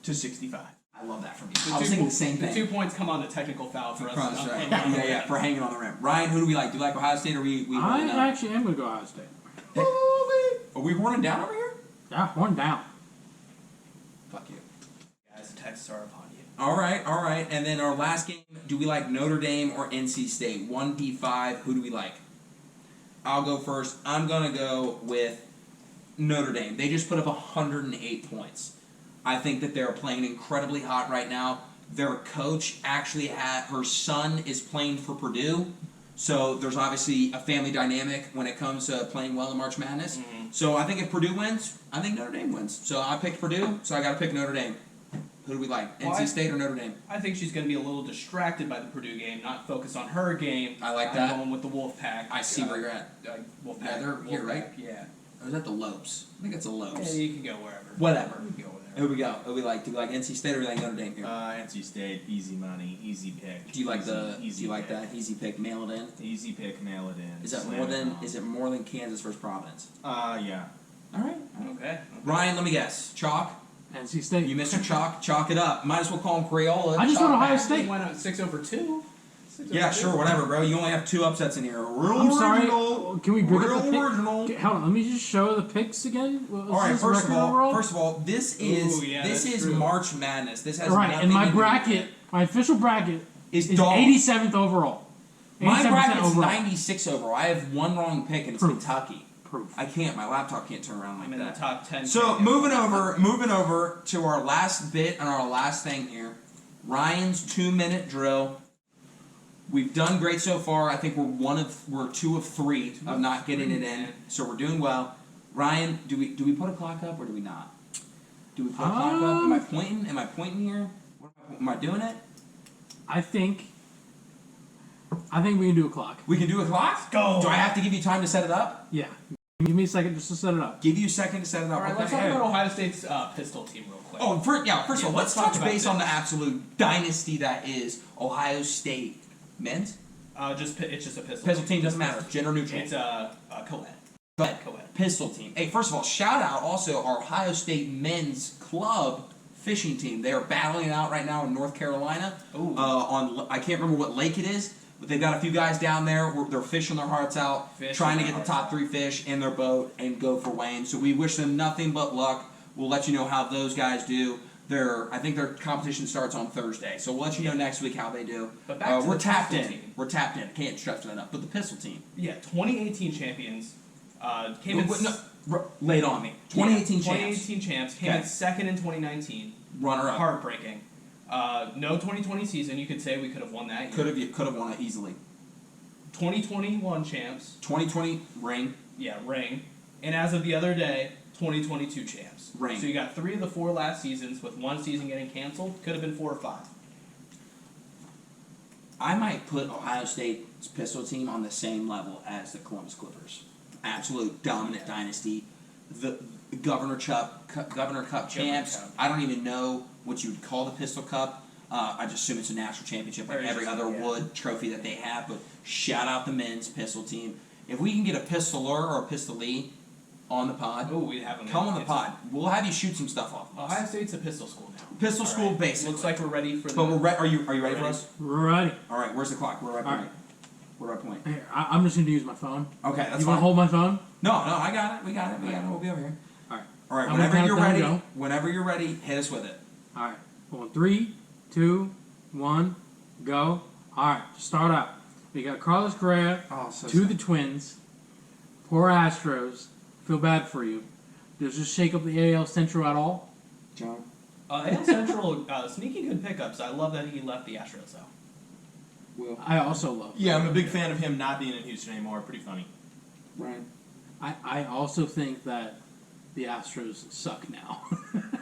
to 65. I love that from you. I was thinking the same The thing. 2 points come on the technical foul for us. Crunch, right. Yeah, for hanging on the rim. Ryan, who do we like? Do you like Ohio State or we I really not? actually am gonna go Ohio State. Are we horning down over here? Yeah, one down. Fuck you. Guys, the Texans are upon you. All right. And then our last game, do we like Notre Dame or NC State? 1v5, who do we like? I'll go first. I'm going to go with Notre Dame. They just put up 108 points. I think that they're playing incredibly hot right now. Their coach actually her son is playing for Purdue. So there's obviously a family dynamic when it comes to playing well in March Madness. Mm-hmm. So I think if Purdue wins, I think Notre Dame wins. So I picked Purdue, so I got to pick Notre Dame. Who do we like? Well, NC State or Notre Dame? I think she's going to be a little distracted by the Purdue game, not focus on her game. I like I'm that. going with the Wolfpack. I see where you're at. Wolfpack. Yeah, they're here, right? Yeah. Or is that the Lopes? I think it's the Yeah, Lopes. you can go wherever. Whatever. You can go Who we go? Who we like? Do we like NC State or do we like Notre Dame here? NC State, easy money, easy pick. Do you like easy do you like pick. that easy pick? Mail it in. Easy pick, mail it in. Is that slam more it than? home. Is it more than Kansas versus Providence? Yeah. All right. Okay. Ryan, let me guess. Chalk. NC State. You Mr. Chalk. Chalk it up. Might as well call him Crayola. I just Chalk want Ohio back. State. Why not 6/2? Yeah, sure, whatever, bro. You only have 2 upsets in here. Real I'm sorry. original. Can we bring Real up the pick? original. Okay, hold on. Let me just show the picks again. What was All right. this First of record all, overall? this is Ooh, yeah, this that's is true. March Madness. This has Right, nothing and my to do- bracket, my official bracket, is is dogs. 87th overall. My 87% bracket's overall. 96 overall. I have one wrong pick, and it's Proof. Kentucky. Proof. I can't. My laptop can't turn around like I'm in the that. top 10. So moving over to our last bit and our last thing here. Ryan's 2-minute drill. We've done great so far. I think we're 2 of 3 of not getting it in, so we're doing well. Ryan, do we put a clock up or do we not? Do we put a clock up? Am I pointing? Am I pointing here? Am I doing it? I think we can do a clock. We can do a clock. Go. Do I have to give you time to set it up? Yeah. Give me a second just to set it up. Give you a second to set it up. All right, okay? let's talk about Ohio State's pistol team real quick. Oh, first of all, let's talk touch about base on the this. absolute dynasty that is Ohio State men's. It's just a pistol. Pistol team doesn't matter, gender neutral. It's a co-ed. But Co-ed. pistol team. Hey, first of all, shout out also our Ohio State men's club fishing team. They are battling it out right now in North Carolina. Ooh. On I can't remember what lake it is, but they've got a few guys down there. They're fishing their hearts out, trying to get the top 3 fish in their boat and go for Wayne. So we wish them nothing but luck. We'll let you know how those guys do. I think their competition starts on Thursday, so we'll let you know next week how they do. But back to we're the tapped pistol in. team. We're tapped in. Can't stress that enough. But the pistol team. Yeah, 2018 champions. Came in. Lay it on me. 2018 champs. 2018 champs. Came in Okay. second in 2019. Runner up. Heartbreaking. No 2020 season. You could say we could have won that year. Could have won it easily. 2021 champs. 2020 ring. Yeah, ring. And as of the other day, 2022 champs. Ring. So you got 3 of the 4 last seasons, with 1 season getting canceled. Could have been 4 or 5. I might put Ohio State's pistol team on the same level as the Columbus Clippers. Absolute dominant dynasty. The Governor Cup champs. Cup. I don't even know what you would call the Pistol Cup. I just assume it's a national championship like Or every just- other yeah. wood trophy that they have. But shout out the men's pistol team. If we can get a pistoler or a pistolee on the pod, Oh, we have them. come on the pod. We'll have you shoot some stuff off of us. Ohio State's a pistol school now. Pistol All school, right. basically. Looks like we're ready for the. But are you ready for us? Ready. All right, where's the clock? We're right All point. We're right point. Here, I'm just going to use my phone. Okay, that's You fine. want to hold my phone? No, I got it. We got it. We'll be over here. All right. All right, I'm whenever gonna you're count ready, down, go. whenever you're ready, hit us with it. All right. Hold on. 3, 2, 1, go. All right. To start out, we got Carlos Correa Oh, so to the Twins. Poor Astros. Feel bad for you. Does this shake up the AL Central at all? John. AL Central, sneaky good pickups. I love that he left the Astros, though. Will. I also love. Yeah, I'm a big fan of him not being in Houston anymore. Pretty funny. Ryan. I also think that the Astros suck now.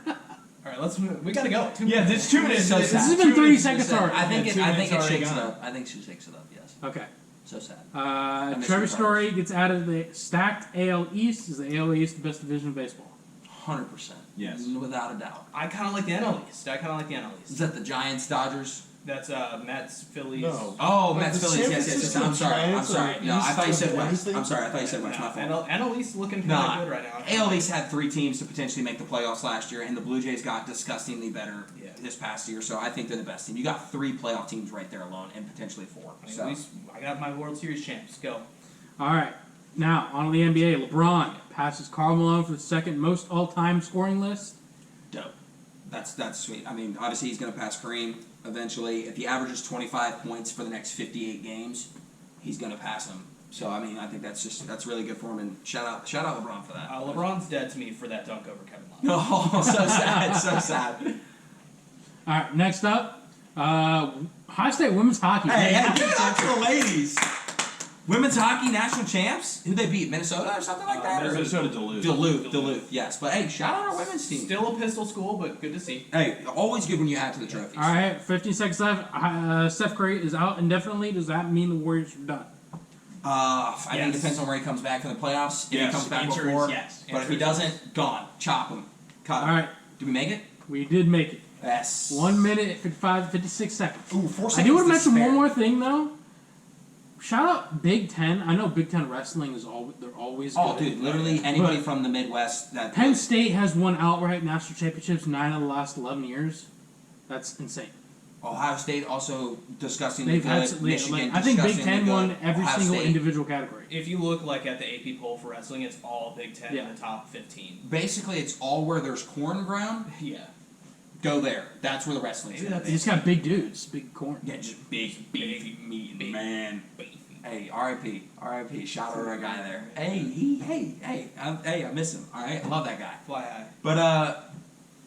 All right, let's move. We gotta go. 2 Yeah, minutes. this 2 minutes. So This sad. has been 30 seconds sad. already. I think Yeah, it. 2 I think minutes it already shakes it gone. up. I think she shakes it up. Yes. Okay. So sad. miss Trevor you, Story gets added to the stacked AL East. Is the AL East the best division of baseball? 100%. Yes. Without a doubt. I kind of like the NL East. Is that the Giants, Dodgers? That's Mets, Phillies. No. Oh, Like Mets, the Phillies. San Yes. Francisco I'm sorry. Giants are No, I thought you east said of West. anything? I'm sorry. I thought you said West. My fault. NL East looking kind Nah, of good right now. AL East had 3 teams to potentially make the playoffs last year, and the Blue Jays got disgustingly better Yeah. this past year. So I think they're the best team. You got 3 playoff teams right there alone, and potentially 4. I mean, So at least I got my World Series champs. Go. All right. Now, on to the NBA. LeBron passes Karl Malone for the second most all-time scoring list. Dope. That's sweet. I mean, obviously he's going to pass Kareem eventually. If he averages 25 points for the next 58 games, he's going to pass him. So I mean, I think that's really good for him. And shout out LeBron for that. LeBron's dead to me for that dunk over Kevin Love. Oh, so sad, so sad. All right, next up, High State women's hockey. Hey, give it up to the ladies. Women's hockey national champs. Who they beat? Minnesota or something like that? Minnesota Duluth. Duluth. Yes, but hey, shout out our women's team. Still a pistol school, but good to see. Hey, always good when you add to the trophies. All right, 15 seconds left. Steph Curry is out indefinitely. Does that mean the Warriors are done? I think it Yes. depends on where he comes back from the playoffs. If he Yes. comes back Answer is before, yes. but if he Answer is doesn't, gone. Chop him. Cut him. All right, Did we make it? we did make it. Yes. 1 minute, 56 seconds. Ooh, 4 seconds. I do want to to mention spare. one more thing, though. Shout out Big Ten. I know Big Ten wrestling is they're always good. Oh, dude, literally anybody But from the Midwest that Penn State has won outright national championships 9 of the last 11 years. That's insane. Ohio State also disgustingly They've good. had, Michigan, I think Big disgustingly Ten good. won every Ohio single State. individual category. If you look like at the AP poll for wrestling, it's all Big Ten Yeah. in the top 15. Basically, it's all where there's corn ground. Yeah. Go there. That's where the wrestling's Maybe gonna that's They just got big dudes, big corn. Yeah, just big, beefy meat, Big. man. Beefy. Hey, R.I.P. Shout out to our guy there. Hey, I miss him. All right, I love that guy. Fly high. But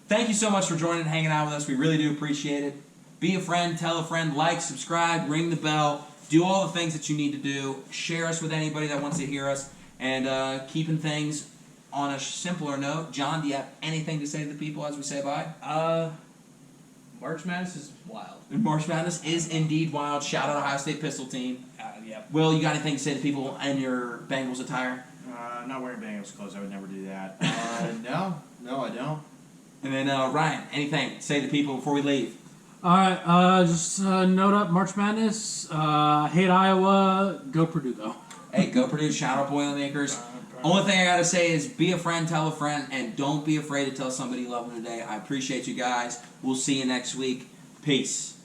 thank you so much for joining and hanging out with us. We really do appreciate it. Be a friend, tell a friend, like, subscribe, ring the bell, do all the things that you need to do. Share us with anybody that wants to hear us, and keeping things on a simpler note. John, do you have anything to say to the people as we say bye? March Madness is wild. March Madness is indeed wild. Shout out Ohio State Pistol Team. Yeah. Will, you got anything to say to people in your Bengals attire? I'm not wearing Bengals clothes. I would never do that. No, I don't. And then Ryan, anything to say to people before we leave? Alright, just note up March Madness. Hate Iowa. Go Purdue, though. Hey, go Purdue. Shout out Boilermakers. Only thing I gotta say is be a friend, tell a friend, and don't be afraid to tell somebody you love them today. I appreciate you guys. We'll see you next week. Peace.